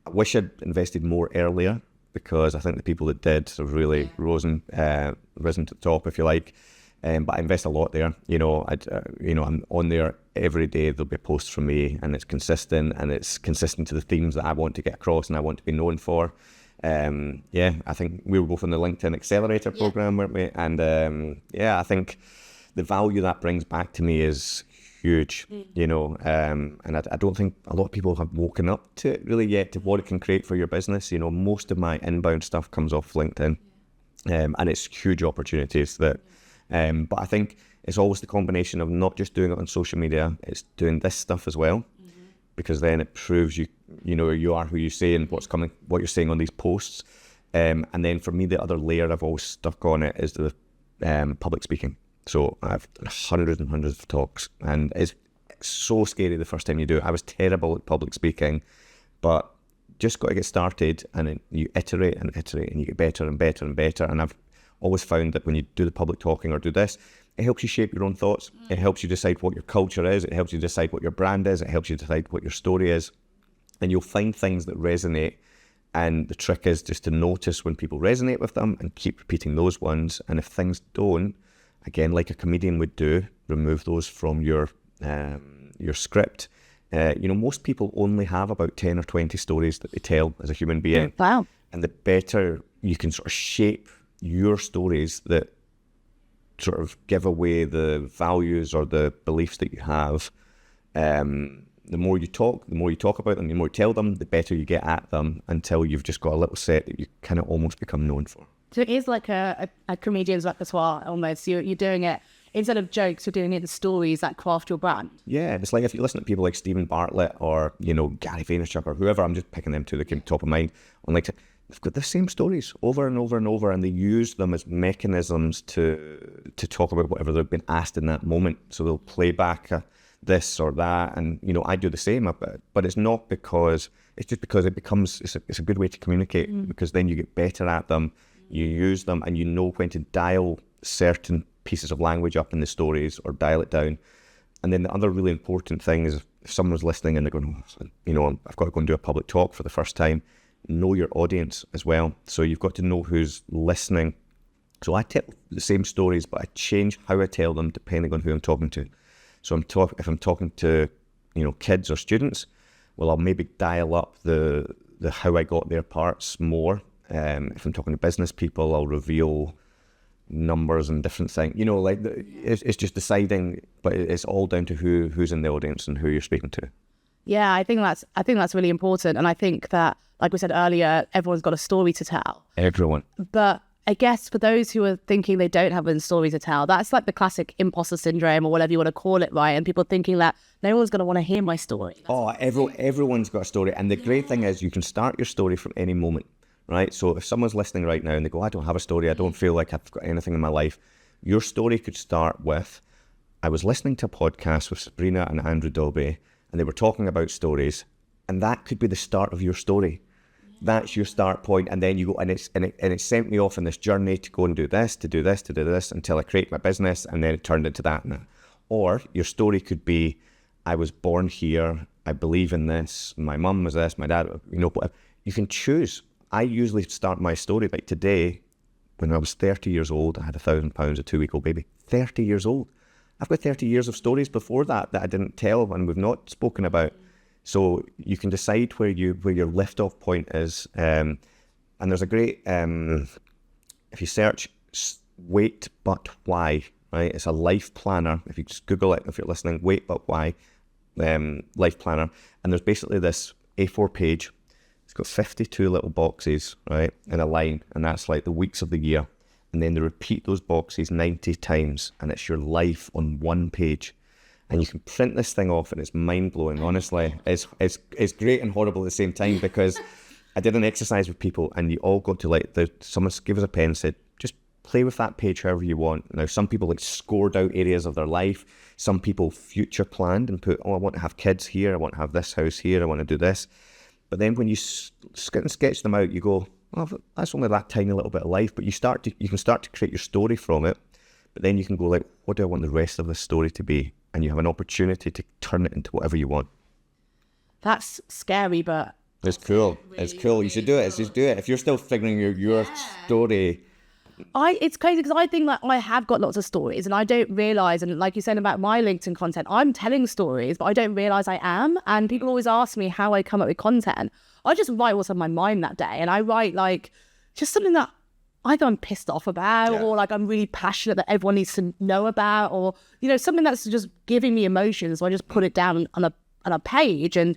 I wish I'd invested more earlier, because I think the people that did have really risen to the top, if you like. But I invest a lot there. You know, I'm on there every day. There'll be posts from me, and it's consistent to the themes that I want to get across and I want to be known for. I think we were both in the LinkedIn Accelerator program, weren't we? And I think the value that brings back to me is huge, you know, and I don't think a lot of people have woken up to it really yet, to what it can create for your business. You know, most of my inbound stuff comes off LinkedIn, and it's huge opportunities that, but I think it's always the combination of not just doing it on social media, it's doing this stuff as well, because then it proves you know, you are who you say and what's coming, what you're saying on these posts. And then for me, the other layer I've always stuck on it is the public speaking. So I've done hundreds and hundreds of talks, and it's so scary the first time you do it. I was terrible at public speaking, but just got to get started, and then you iterate and iterate, and you get better and better and better. And I've always found that when you do the public talking or do this, it helps you shape your own thoughts. It helps you decide what your culture is. It helps you decide what your brand is. It helps you decide what your story is. And you'll find things that resonate. And the trick is just to notice when people resonate with them and keep repeating those ones. And if things don't, again, like a comedian would do, remove those from your script. Most people only have about 10 or 20 stories that they tell as a human being. Wow. And the better you can sort of shape your stories that sort of give away the values or the beliefs that you have, the more you talk about them, the more you tell them, the better you get at them until you've just got a little set that you kind of almost become known for. So it is like a comedian's repertoire almost. You're doing it, instead of jokes, you're doing it in stories that craft your brand. Yeah, it's like if you listen to people like Stephen Bartlett or, Gary Vaynerchuk or whoever, I'm just picking them two that came top of mind, they've got the same stories over and over and over, and they use them as mechanisms to talk about whatever they've been asked in that moment. So they'll play back this or that, and I do the same. But it's not because it's just because it's a good way to communicate, because then you get better at them, you use them, and you know when to dial certain pieces of language up in the stories or dial it down. And then the other really important thing is if someone's listening and they're going, I've got to go and do a public talk for the first time. Know your audience as well. So you've got to know who's listening. So I tell the same stories, but I change how I tell them depending on who I'm talking to. So if I'm talking to, kids or students, well, I'll maybe dial up the how I got their parts more. If I'm talking to business people, I'll reveal numbers and different things. It's just deciding, but it's all down to who's in the audience and who you're speaking to. Yeah, I think that's really important. And I think that, like we said earlier, everyone's got a story to tell. Everyone. But I guess for those who are thinking they don't have a story to tell, that's like the classic imposter syndrome or whatever you want to call it, right? And people thinking that no one's going to want to hear my story. Everyone's got a story. And the great thing is you can start your story from any moment, right? So if someone's listening right now and they go, I don't have a story, I don't feel like I've got anything in my life, your story could start with, I was listening to a podcast with Sabrina and Andrew Dobbie, and they were talking about stories, and that could be the start of your story. That's your start point, and then you go, and it sent me off on this journey to go and do this until I create my business, and then it turned into that now. Or your story could be, I was born here, I believe in this, my mum was this, my dad, whatever. You can choose. I usually start my story like today. When I was 30 years old, I had £1,000, a 2-week-old baby. 30 years old. I've got 30 years of stories before that I didn't tell and we've not spoken about. So you can decide where your lift-off point is. And there's a great, if you search Wait But Why, right? It's a life planner. If you just Google it, if you're listening, Wait But Why, life planner. And there's basically this A4 page. It's got 52 little boxes, right, in a line. And that's like the weeks of the year. And then they repeat those boxes 90 times, and it's your life on one page. And you can print this thing off, and it's mind-blowing, honestly. It's great and horrible at the same time, because I did an exercise with people, and you all got to, someone gave us a pen and said, just play with that page however you want. Now, some people scored out areas of their life. Some people future planned and put, I want to have kids here, I want to have this house here, I want to do this. But then when you sketch them out, you go, well, that's only that tiny little bit of life, but you can start to create your story from it, but then you can go like, what do I want the rest of this story to be? And you have an opportunity to turn it into whatever you want. That's scary, but it's cool. It's cool. You should do it. Just do it. If you're still figuring your story. It's crazy because I think that I have got lots of stories and I don't realise, and like you said about my LinkedIn content, I'm telling stories, but I don't realise I am. And people always ask me how I come up with content. I just write what's on my mind that day, and I write like just something that either I'm pissed off about or like I'm really passionate that everyone needs to know about, or something that's just giving me emotions. So I just put it down on a page, and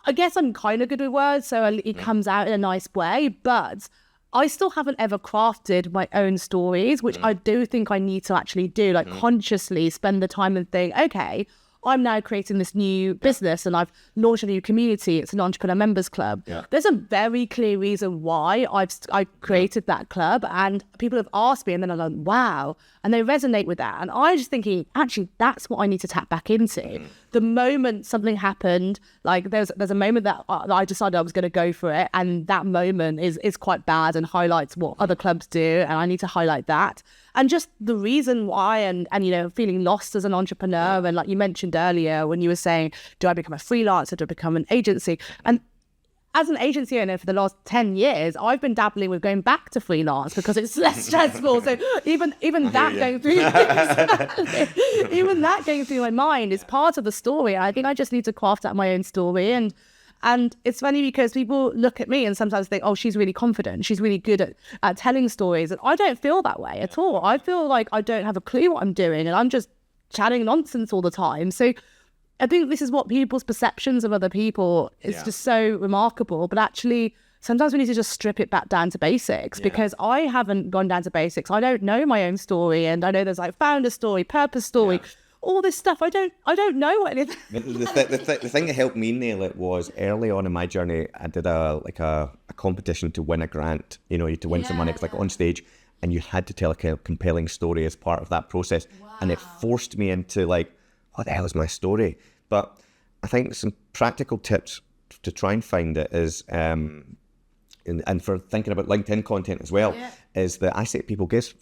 I guess I'm kind of good with words, so it comes out in a nice way. But I still haven't ever crafted my own stories, which I do think I need to actually do, like consciously spend the time and think, okay, I'm now creating this new business and I've launched a new community. It's an entrepreneur members club. Yeah. There's a very clear reason why I've created that club, and people have asked me and then I'm like, wow, and they resonate with that. And I'm just thinking, actually, that's what I need to tap back into. the moment something happened, like there's a moment that I decided I was going to go for it, and that moment is quite bad and highlights what other clubs do, and I need to highlight that. And just the reason why, and feeling lost as an entrepreneur, and like you mentioned earlier when you were saying, do I become a freelancer, do I become an agency? And as an agency owner for the last 10 years, I've been dabbling with going back to freelance because it's less stressful. So even that going through even that going through my mind is part of the story. I think I just need to craft out my own story. And it's funny because people look at me and sometimes think, oh, she's really confident, she's really good at telling stories. And I don't feel that way at all. I feel like I don't have a clue what I'm doing and I'm just chatting nonsense all the time. So I think this is what people's perceptions of other people is just so remarkable. But actually, sometimes we need to just strip it back down to basics because I haven't gone down to basics. I don't know my own story. And I know there's like founder story, purpose story, all this stuff. I don't know anything. The thing that helped me nail it was early on in my journey, I did a competition to win a grant, you had to win some money. It's like on stage and you had to tell a compelling story as part of that process. Wow. And it forced me into like, what the hell is my story? But I think some practical tips to try and find it is, and for thinking about LinkedIn content as well, is that I say to people, get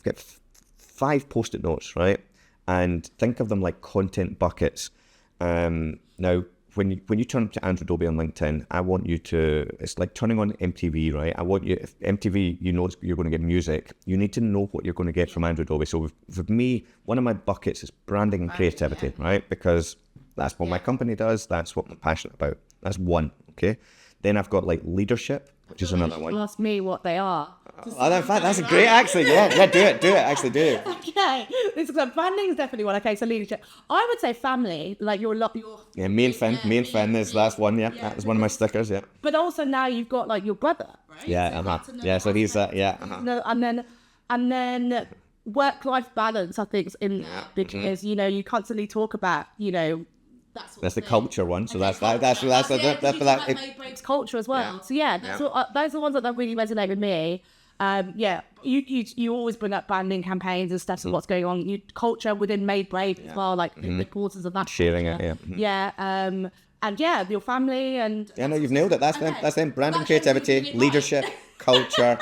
5 post-it notes, right? And think of them like content buckets. Now, when you turn to Andrew Dobbie on LinkedIn, I want you to, it's like turning on MTV, right? I want you, if MTV, you're going to get music, you need to know what you're going to get from Andrew Dobbie. So for me, one of my buckets is branding and creativity, right? Because that's what my company does. That's what I'm passionate about. That's one, okay? Then I've got like leadership, which is another one. Ask me what they are. In fact, that's a great, actually, yeah, do it, actually do it. Okay, branding is definitely one. Okay, so leadership. I would say family, like your yeah, me and Finn is that's one, that was one of my stickers, yeah. But also now you've got like your brother, right? Yeah, so he's No, and then work-life balance, I think, is in there because you constantly talk about that's the culture one. So that's culture as well. Yeah. So those are the ones that really resonate with me. You always bring up branding campaigns and stuff and what's going on. Culture within Made Brave as well, like the importance of that. Sharing culture. And your family and. Yeah, no, you've nailed it. That's them. Branding, creativity, leadership, culture.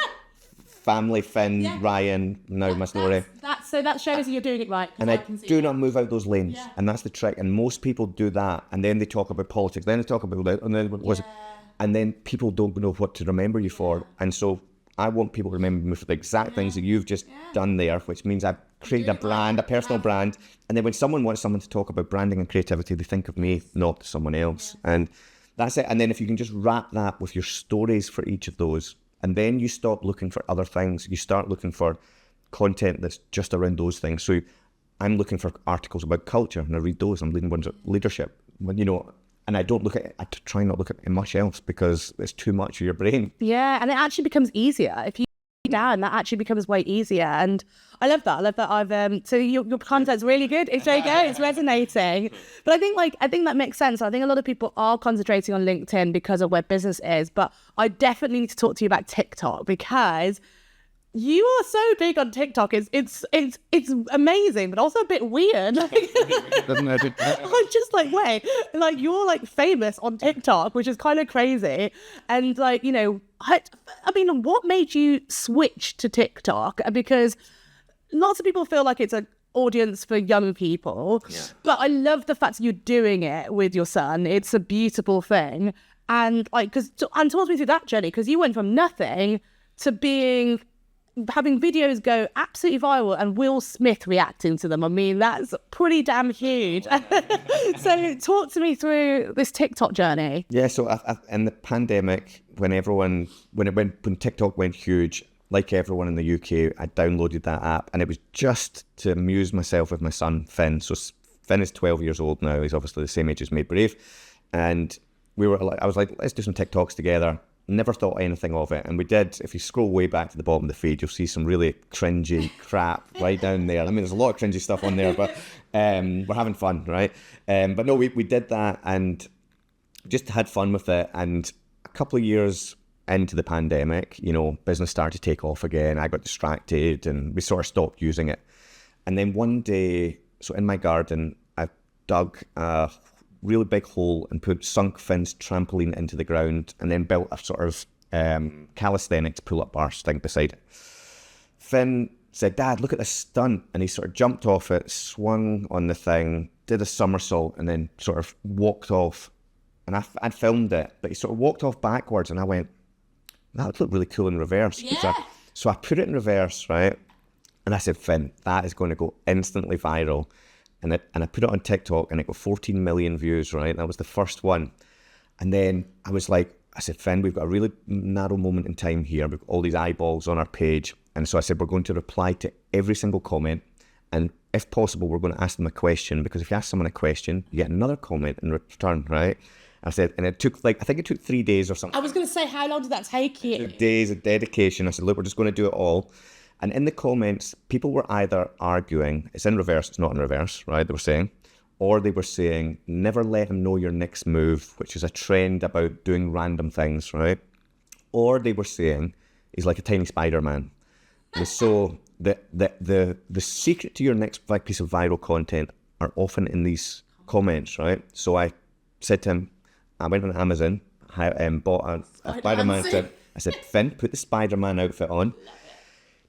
Family, Finn, Ryan, now my story. That shows you're doing it right. And I do not move out those lanes. Yeah. And that's the trick. And most people do that. And then they talk about politics. Then they talk about that. And then people don't know what to remember you for. And so I want people to remember me for the exact things that you've just done there, which means I've created a brand, a personal brand. And then when someone wants someone to talk about branding and creativity, they think of me, not someone else. Yeah. And that's it. And then if you can just wrap that with your stories for each of those, and then you stop looking for other things. You start looking for content that's just around those things. So I'm looking for articles about culture, and I read those. I'm reading ones about leadership, and I try not to look at much else because it's too much of your brain. Yeah, and it actually becomes easier if you down. That actually becomes way easier, and I love that. I've so your content's really good. It's very good. It's resonating. But I think that makes sense. I think a lot of people are concentrating on LinkedIn because of where business is. But I definitely need to talk to you about TikTok because you are so big on TikTok. It's amazing, but also a bit weird. I'm just like, wait, like you're like famous on TikTok, which is kind of crazy. And like, I mean, what made you switch to TikTok? Because lots of people feel like it's an audience for young people, but I love the fact that you're doing it with your son. It's a beautiful thing. And like, and talk me through that journey, because you went from nothing to having videos go absolutely viral and Will Smith reacting to them. I mean, that's pretty damn huge. So talk to me through this TikTok journey. Yeah, so in the pandemic, when TikTok went huge, like everyone in the UK, I downloaded that app, and it was just to amuse myself with my son, Finn. So Finn is 12 years old now. He's obviously the same age as Made Brave. And I was like, let's do some TikToks together. Never thought anything of it. And we did. If you scroll way back to the bottom of the feed, you'll see some really cringy crap right down there. I mean, there's a lot of cringy stuff on there, but we're having fun, right? But no, we did that and just had fun with it. And a couple of years into the pandemic, business started to take off again. I got distracted and we sort of stopped using it. And then one day, so in my garden, I dug a really big hole and put sunk Finn's trampoline into the ground, and then built a sort of calisthenics pull-up bar thing beside it. Finn said, "Dad, look at this stunt," and he sort of jumped off it, swung on the thing, did a somersault, and then sort of walked off. And I'd filmed it, but he sort of walked off backwards, and I went, "That would look really cool in reverse." Yeah. So I put it in reverse, right? And I said, "Finn, that is going to go instantly viral." And I put it on TikTok, and it got 14 million views, right? That was the first one. And then I said, "Finn, we've got a really narrow moment in time here. We've got all these eyeballs on our page." And so I said, "We're going to reply to every single comment. And if possible, we're going to ask them a question, because if you ask someone a question, you get another comment in return, right?" I said, and it took I think it took 3 days or something. I was going to say, how long did that take you? 2 days of dedication. I said, "Look, we're just going to do it all." And in the comments, people were either arguing, it's in reverse, it's not in reverse, right? They were saying, or they were saying, "Never let him know your next move," which is a trend about doing random things, right? Or they were saying, "He's like a tiny Spider-Man." And so the secret to your next piece of viral content are often in these comments, right? So I said to him, I went on Amazon, bought a Spider-Man outfit. I said, "Finn, put the Spider-Man outfit on."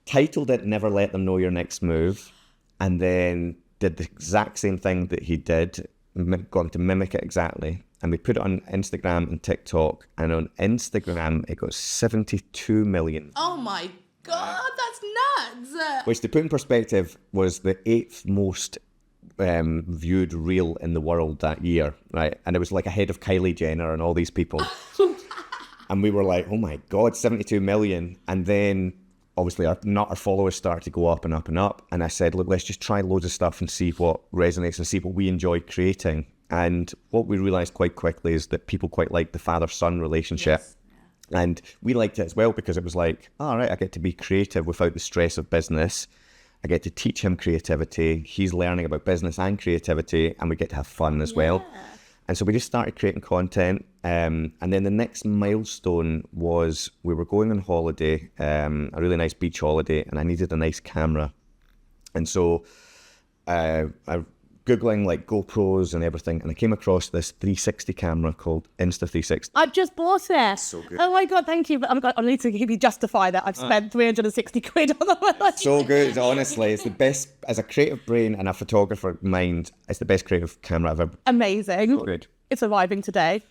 Titled it "Never Let Them Know Your Next Move," and then did the exact same thing that he did, got him to mimic it exactly. And we put it on Instagram and TikTok, and on Instagram it got 72 million. Oh my God, that's nuts. Which, to put in perspective, was the 8th most viewed reel in the world that year, right? And it was like ahead of Kylie Jenner and all these people. And we were like, "Oh my God, 72 million. And then obviously our followers started to go up and up and up. And I said, "Look, let's just try loads of stuff and see what resonates and see what we enjoy creating." And what we realized quite quickly is that people quite like the father-son relationship. Yes. And we liked it as well, because it was like, all right, I get to be creative without the stress of business. I get to teach him creativity. He's learning about business and creativity, and we get to have fun as well. And so we just started creating content. And then the next milestone was we were going on holiday, a really nice beach holiday, and I needed a nice camera. And so I Googling like GoPros and everything, and I came across this 360 camera called Insta360. I've just bought it. So good. Oh my God, thank you. I need to give you justify that I've spent 360 quid on it. So good, honestly. It's the best, as a creative brain and a photographer mind, it's the best creative camera I've ever. Amazing. So good. It's arriving today.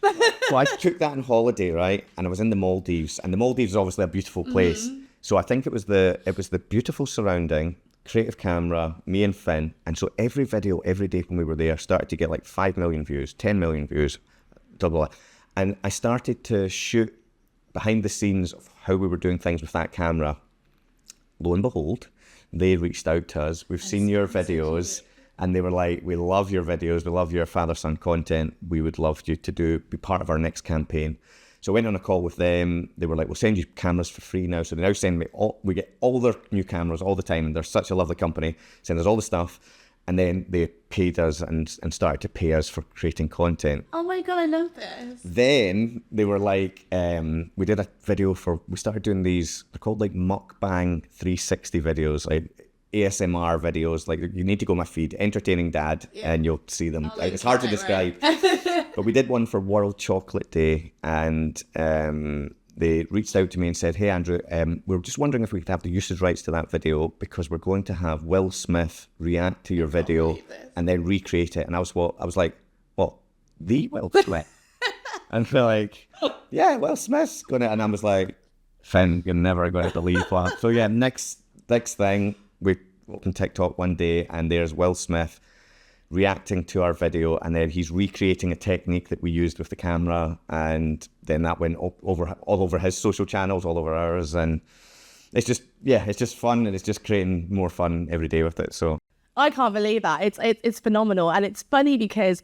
So I took that on holiday, right? And I was in the Maldives, and the Maldives is obviously a beautiful place. Mm-hmm. So I think it was the beautiful surrounding, creative camera, me and Finn. And so every video, every day when we were there, started to get like 5 million views, 10 million views, blah, blah, blah. And I started to shoot behind the scenes of how we were doing things with that camera. Lo and behold, they reached out to us. We've seen your videos. And they were like, "We love your videos. We love your father-son content. We would love you to be part of our next campaign." So I went on a call with them. They were like, "We'll send you cameras for free now." So they now send me we get all their new cameras all the time. And they're such a lovely company. Send us all the stuff. And then they paid us and started to pay us for creating content. Oh my God, I love this. Then they were like, we did a video we started doing these, they're called like mukbang 360 videos, like ASMR videos. Like, you need to go on my feed, Entertaining Dad, and you'll see them. It's hard to describe. Right. But we did one for World Chocolate Day, and they reached out to me and said, "Hey Andrew, we're just wondering if we could have the usage rights to that video, because we're going to have Will Smith react to your video and then recreate it." And I was like, "What? The Will Smith?" And they're like, "Yeah, Will Smith's gonna," and I was like, "Finn, you're never going to believe that." So yeah, next thing, we opened TikTok one day, and there's Will Smith reacting to our video, and then he's recreating a technique that we used with the camera, and then that went all over his social channels, all over ours, and it's just fun, and it's just creating more fun every day with it. So I can't believe that. It's phenomenal, and it's funny because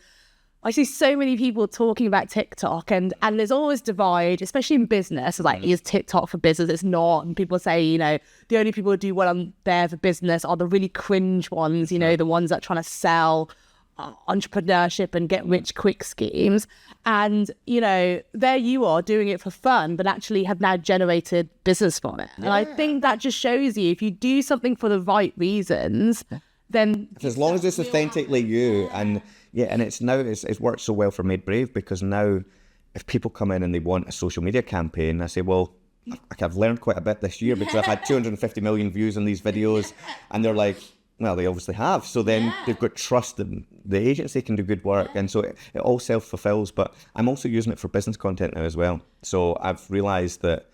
I see so many people talking about TikTok, and there's always divide, especially in business. Like, is TikTok for business? It's not. And people say, the only people who do well on there for business are the really cringe ones, the ones that are trying to sell entrepreneurship and get rich quick schemes. And, there you are doing it for fun, but actually have now generated business from it. Yeah. And I think that just shows you, if you do something for the right reasons, then as long as it's authentically you, and it's worked so well for Made Brave, because now if people come in and they want a social media campaign, I say, well, I've learned quite a bit this year because I've had 250 million views on these videos, and they're like, well, they obviously have. So then they've got trust that the agency can do good work. And so it all self-fulfills. But I'm also using it for business content now as well. So I've realized that,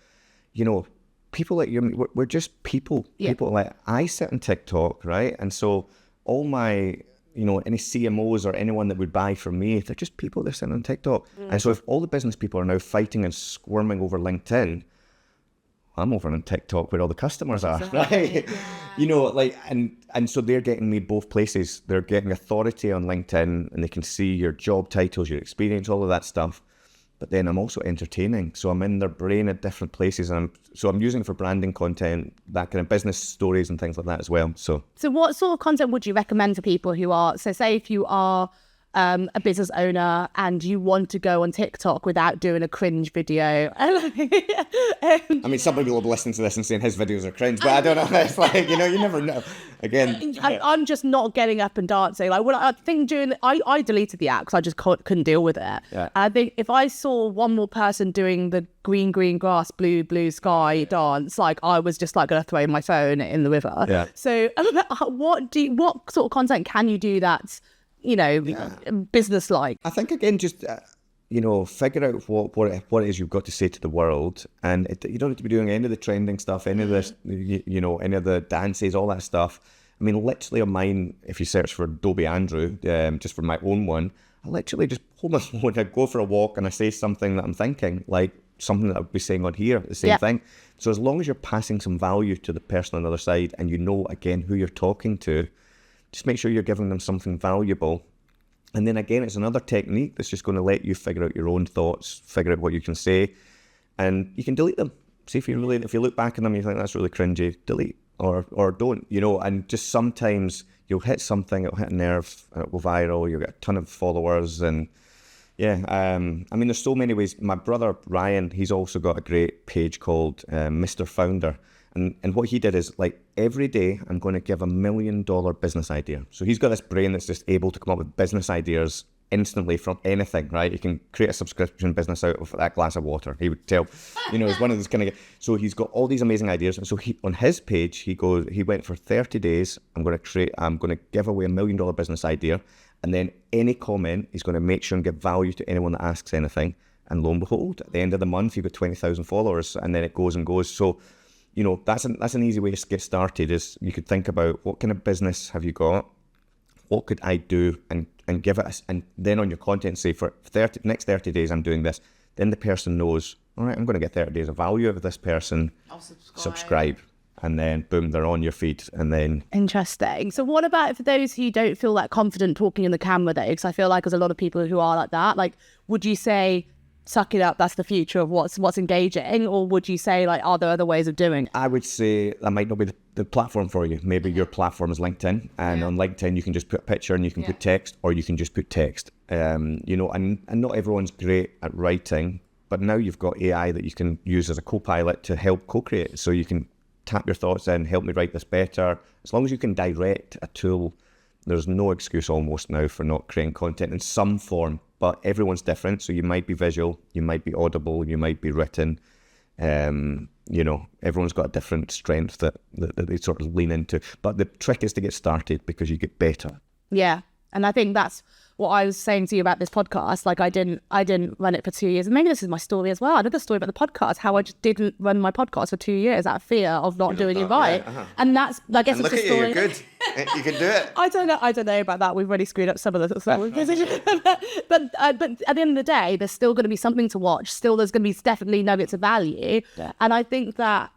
people like you, we're just people. Yeah. People like, I sit on TikTok, right? And so all my, any CMOs or anyone that would buy from me, they're just people that sit on TikTok. And so if all the business people are now fighting and squirming over LinkedIn, I'm over on TikTok where all the customers are, right? And so they're getting me both places. They're getting authority on LinkedIn, and they can see your job titles, your experience, all of that stuff. But then I'm also entertaining. So I'm in their brain at different places. And I'm using it for branding content, that kind of business stories and things like that as well. So what sort of content would you recommend to people who are, so say if you are a business owner and you want to go on TikTok without doing a cringe video. I mean, some people will be listening to this and saying his videos are cringe, but I don't know. It's like, you never know. Again, I'm just not getting up and dancing. Like, I think I deleted the app because I just couldn't deal with it. Yeah. I think if I saw one more person doing the green grass, blue sky dance, like I was just like going to throw my phone in the river. Yeah. So what sort of content can you do that's business like? I think again, just figure out what it is you've got to say to the world, and you don't have to be doing any of the trending stuff, any of this, any of the dances, all that stuff. I mean, literally on mine, if you search for Dobbie Andrew, just for my own one, I literally just hold my phone, I go for a walk, and I say something that I'm thinking, like something that I would be saying on here, the same thing. So as long as you're passing some value to the person on the other side, and again who you're talking to, just make sure you're giving them something valuable. And then again, it's another technique that's just going to let you figure out your own thoughts, figure out what you can say, and you can delete them. See if you look back at them, you think that's really cringy, delete or don't, and just sometimes you'll hit something, it'll hit a nerve, it'll go viral, you'll get a ton of followers, and I mean, there's so many ways. My brother, Ryan, he's also got a great page called Mr. Founder. And what he did is, like, every day I'm going to give $1 million business idea. So he's got this brain that's just able to come up with business ideas instantly from anything, right? You can create a subscription business out of that glass of water. He would tell, it's one of those kind of. So he's got all these amazing ideas. And so on his page, he went for 30 days. I'm going to give away $1 million business idea. And then any comment, he's going to make sure and give value to anyone that asks anything. And lo and behold, at the end of the month, you've got 20,000 followers, and then it goes and goes. So, that's an easy way to get started. Is you could think about what kind of business have you got, what could I do, and give it, and then on your content say for next 30 days I'm doing this. Then the person knows, all right, I'm going to get 30 days of value out of this person. I'll subscribe. And then boom, they're on your feed. And then interesting. So what about for those who don't feel that confident talking in the camera though? Because I feel like there's a lot of people who are like that. Like, would you say, suck it up, that's the future of what's engaging? Or would you say, like, are there other ways of doing it? I would say that might not be the platform for you. Maybe your platform is LinkedIn, and on LinkedIn you can just put a picture and you can put text, or you can just put text. And not everyone's great at writing, but now you've got AI that you can use as a co-pilot to help co-create. So you can tap your thoughts in, help me write this better. As long as you can direct a tool, there's no excuse almost now for not creating content in some form. But everyone's different, so you might be visual, you might be audible, you might be written. Everyone's got a different strength that they sort of lean into. But the trick is to get started, because you get better. Yeah, and I think that's what I was saying to you about this podcast. Like, I didn't run it for 2 years, and maybe this is my story as well. I know the story about the podcast, how I just didn't run my podcast for 2 years out of fear of not doing it right. Yeah, and that's, I guess, and it's look a at story. You, you're good. You can do it. I don't know about that. We've already screwed up some of the stuff. but at the end of the day, there's still going to be something to watch. Still, there's going to be definitely nuggets of value. Yeah. And I think that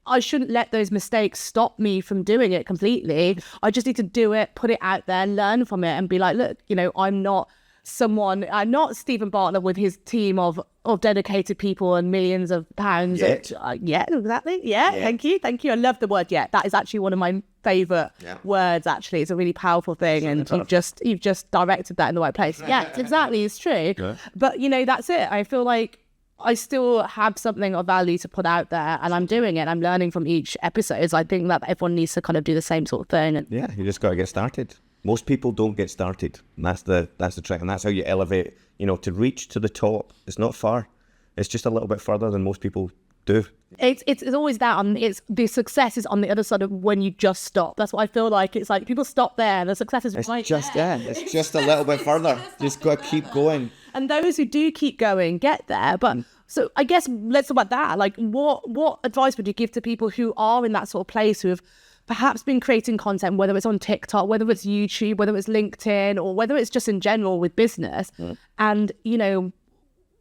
I shouldn't let those mistakes stop me from doing it completely. I just need to do it, put it out there, learn from it, and be like, look, I'm not Stephen Bartlett with his team of dedicated people and millions of pounds. Yeah, exactly. Yeah, thank you. I love the word yet. That is actually one of my favourite words, actually. It's a really powerful thing, and you've just directed that in the right place. Yeah, exactly. It's true. Yeah. But, that's it. I feel like I still have something of value to put out there, and I'm doing it. I'm learning from each episode. So I think that everyone needs to kind of do the same sort of thing. Yeah, you just got to get started. Most people don't get started. And that's the trick, and that's how you elevate. To reach to the top, it's not far. It's just a little bit further than most people do. It's always that. It's the success is on the other side of when you just stop. That's what I feel like. It's like people stop there, and the success is right there. It's just a little bit further. Just got to keep going. And those who do keep going get there. But so I guess let's talk about that. Like, what advice would you give to people who are in that sort of place, who have perhaps been creating content, whether it's on TikTok, whether it's YouTube, whether it's LinkedIn, or whether it's just in general with business, and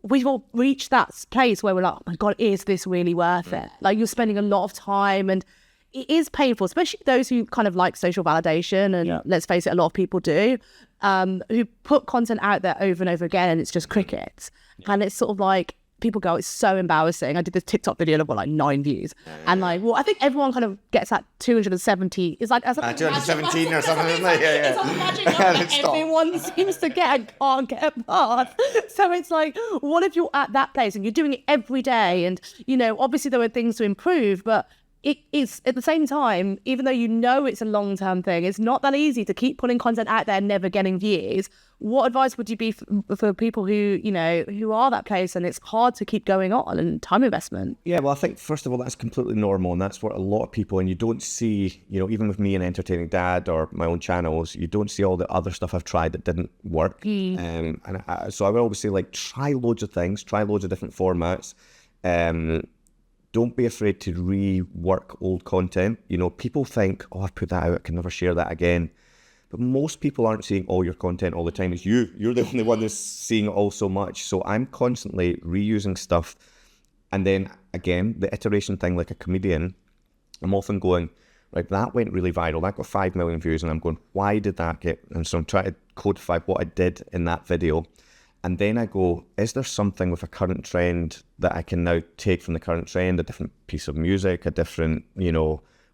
we've all reached that place where we're like, oh my God, is this really worth it? Like, you're spending a lot of time, and it is painful, especially those who kind of like social validation, and let's face it, a lot of people do, who put content out there over and over again, and it's just crickets. And it's sort of like, people go, it's so embarrassing. I did this TikTok video that got like 9 views. And like, well, I think everyone kind of gets that 270. It's like 217 or something, isn't it? Yeah. It's like a magic number that everyone seems to get and can't get past. So it's like, what if you're at that place and you're doing it every day? And, obviously there are things to improve, but it is at the same time, even though it's a long-term thing, it's not that easy to keep putting content out there, never getting views. What advice would you be for people who, who are that place, and it's hard to keep going on, and time investment? Yeah, well, I think, first of all, that's completely normal, and that's what a lot of people, and you don't see, even with me and Entertaining Dad or my own channels, you don't see all the other stuff I've tried that didn't work. So I would always say, like, try loads of things, try loads of different formats. Don't be afraid to rework old content. People think, oh, I've put that out, I can never share that again. But most people aren't seeing all your content all the time. It's you. You're the only one that's seeing it all so much. So I'm constantly reusing stuff. And then, again, the iteration thing, like a comedian, I'm often going, right, that went really viral. That got 5 million views. And I'm going, why did that get... And so I'm trying to codify what I did in that video. And then I go, is there something with a current trend that I can now take from the current trend, a different piece of music, a different,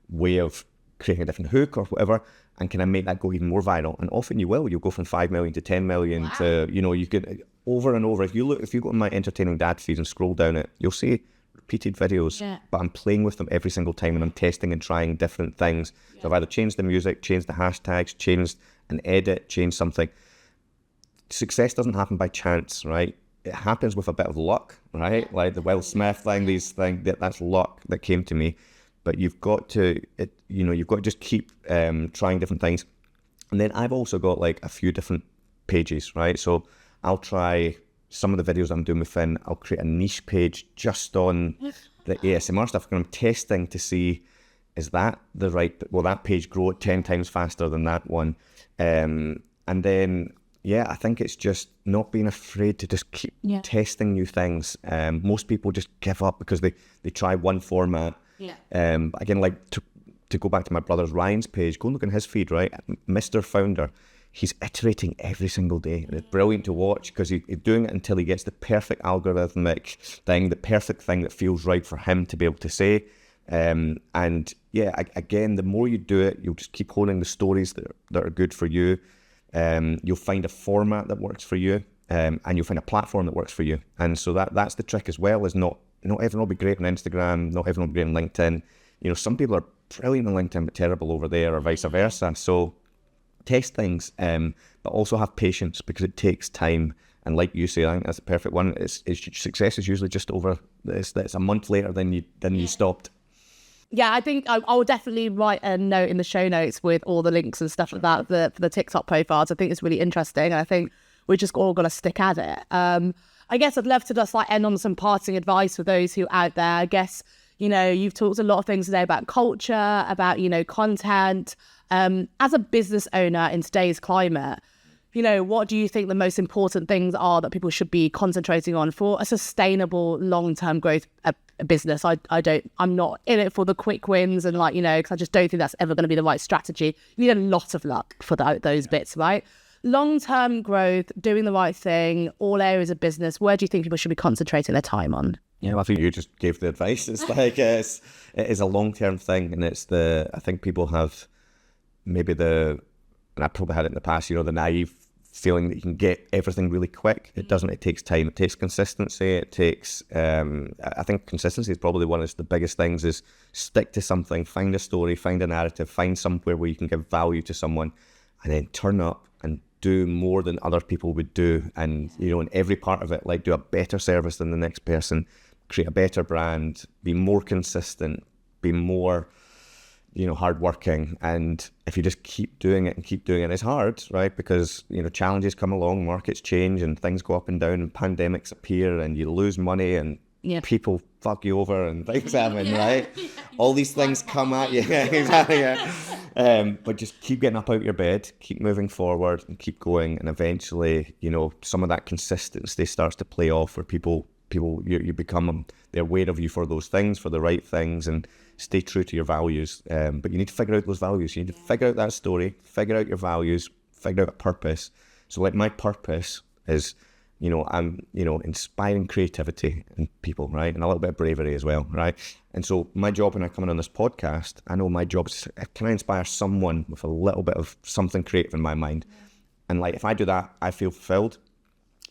way of creating a different hook or whatever, and can I make that go even more viral? And often you will. You'll go from 5 million to 10 million to, you could, over and over. If you go on my Entertaining Dad feed and scroll down it, you'll see repeated videos, but I'm playing with them every single time, and I'm testing and trying different things. So I've either changed the music, changed the hashtags, changed an edit, changed something. Success doesn't happen by chance, right? It happens with a bit of luck, right? Like the Will Smith thing, that's luck that came to me. But you've got to just keep trying different things. And then I've also got like a few different pages, right? So I'll try some of the videos I'm doing with Finn. I'll create a niche page just on the ASMR stuff, and I'm testing to see, is that the right, will that page grow at 10 times faster than that one? And then, I think it's just not being afraid to just keep testing new things. Most people just give up because they try one format. Again, like to go back to my brother's Ryan's page, go and look on his feed, right? Mr. Founder, he's iterating every single day. It's brilliant to watch because he's doing it until he gets the perfect algorithmic thing, the perfect thing that feels right for him to be able to say. Again, the more you do it, you'll just keep honing the stories that are good for you. You'll find a format that works for you, and you'll find a platform that works for you. And so that's the trick as well, is not everyone will be great on Instagram, not everyone will be great on LinkedIn. Some people are brilliant on LinkedIn but terrible over there, or vice versa. So test things, but also have patience, because it takes time. And like you say, I think that's the perfect one. Success is usually just over. It's a month later than you stopped. Yeah, I think I will definitely write a note in the show notes with all the links and stuff like that for the TikTok profiles. I think it's really interesting, and I think we're just all going to stick at it. I guess I'd love to just end on some parting advice for those who are out there. I guess, you've talked a lot of things today about culture, about, content. As a business owner in today's climate, what do you think the most important things are that people should be concentrating on for a sustainable long-term growth business? I'm not in it for the quick wins and because I just don't think that's ever going to be the right strategy. You need a lot of luck for those bits, right? Long-term growth, doing the right thing, all areas of business. Where do you think people should be concentrating their time on? Yeah, well, I think you just gave the advice. It's like, it is a long-term thing, and I think people have maybe and I probably had it in the past, the naive feeling that you can get everything really quick. It doesn't. It takes time. It takes consistency. It takes, I think consistency is probably one of the biggest things, is stick to something, find a story, find a narrative, find somewhere where you can give value to someone, and then turn up and do more than other people would do. And, in every part of it, like do a better service than the next person, create a better brand, be more consistent, be more, hardworking. And if you just keep doing it, it's hard, right? Because, challenges come along, markets change and things go up and down and pandemics appear and you lose money and people fuck you over and things happen, right? All these things come at you. Exactly. But just keep getting up out of your bed, keep moving forward and keep going. And eventually, some of that consistency starts to play off where people you become, they're aware of you for those things, for the right things, and stay true to your values. But you need to figure out those values. You need to figure out that story, figure out your values, figure out a purpose. So like my purpose is, I'm, inspiring creativity in people, right? And a little bit of bravery as well, right? And so my job when I come in on this podcast, I know my job is, can I inspire someone with a little bit of something creative in my mind? And like, if I do that, I feel fulfilled.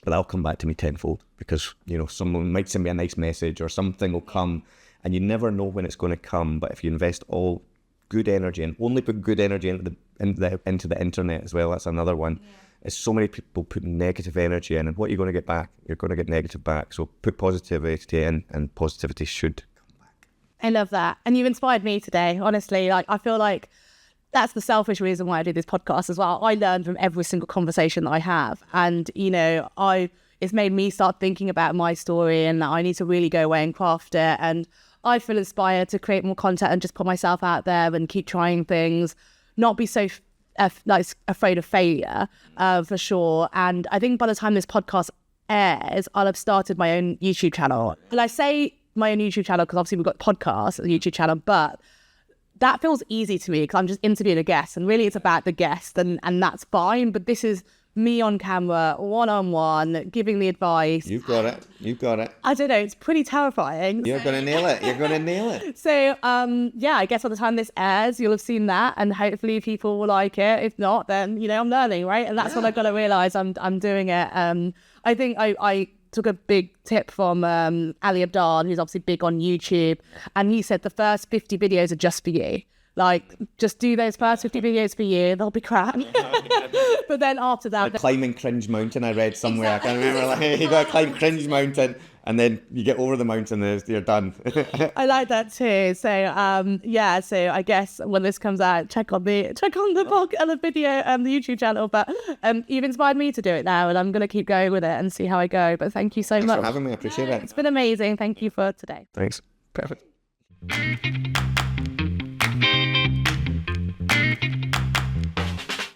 But that'll come back to me tenfold because, someone might send me a nice message or something will come, and you never know when it's going to come. But if you invest all good energy and only put good energy into the internet as well, that's another one. There's so many people putting negative energy in, and what you're going to get back, you're going to get negative back. So put positivity in, and positivity should come back. I love that. And you've inspired me today, honestly. Like, I feel like that's the selfish reason why I do this podcast as well. I learn from every single conversation that I have. And, it's made me start thinking about my story, and that I need to really go away and craft it. And I feel inspired to create more content and just put myself out there and keep trying things, not be so afraid of failure, for sure. And I think by the time this podcast airs, I'll have started my own YouTube channel. And I say my own YouTube channel because obviously we've got podcasts, a YouTube channel, but that feels easy to me because I'm just interviewing a guest, and really it's about the guest, and that's fine. But this is me on camera, one-on-one, giving the advice. You've got it. I don't know, it's pretty terrifying. You're going to nail it. So, I guess by the time this airs, you'll have seen that, and hopefully people will like it. If not, then, I'm learning, right? And that's what I've got to realise. I'm doing it. I think I took a big tip from Ali Abdal, who's obviously big on YouTube. And he said the first 50 videos are just for you. Like, just do those first 50 videos for you. They'll be crap. But then after that... climbing Cringe Mountain, I read somewhere. Exactly. I can't remember. Like, you got to climb Cringe Mountain, and then you get over the mountain and you're done. I like that too. So, so I guess when this comes out, check on the blog and the video and the YouTube channel. But you've inspired me to do it now, and I'm going to keep going with it and see how I go. But thank you so much. Thanks for having me. I appreciate it. It's been amazing. Thank you for today. Thanks. Perfect.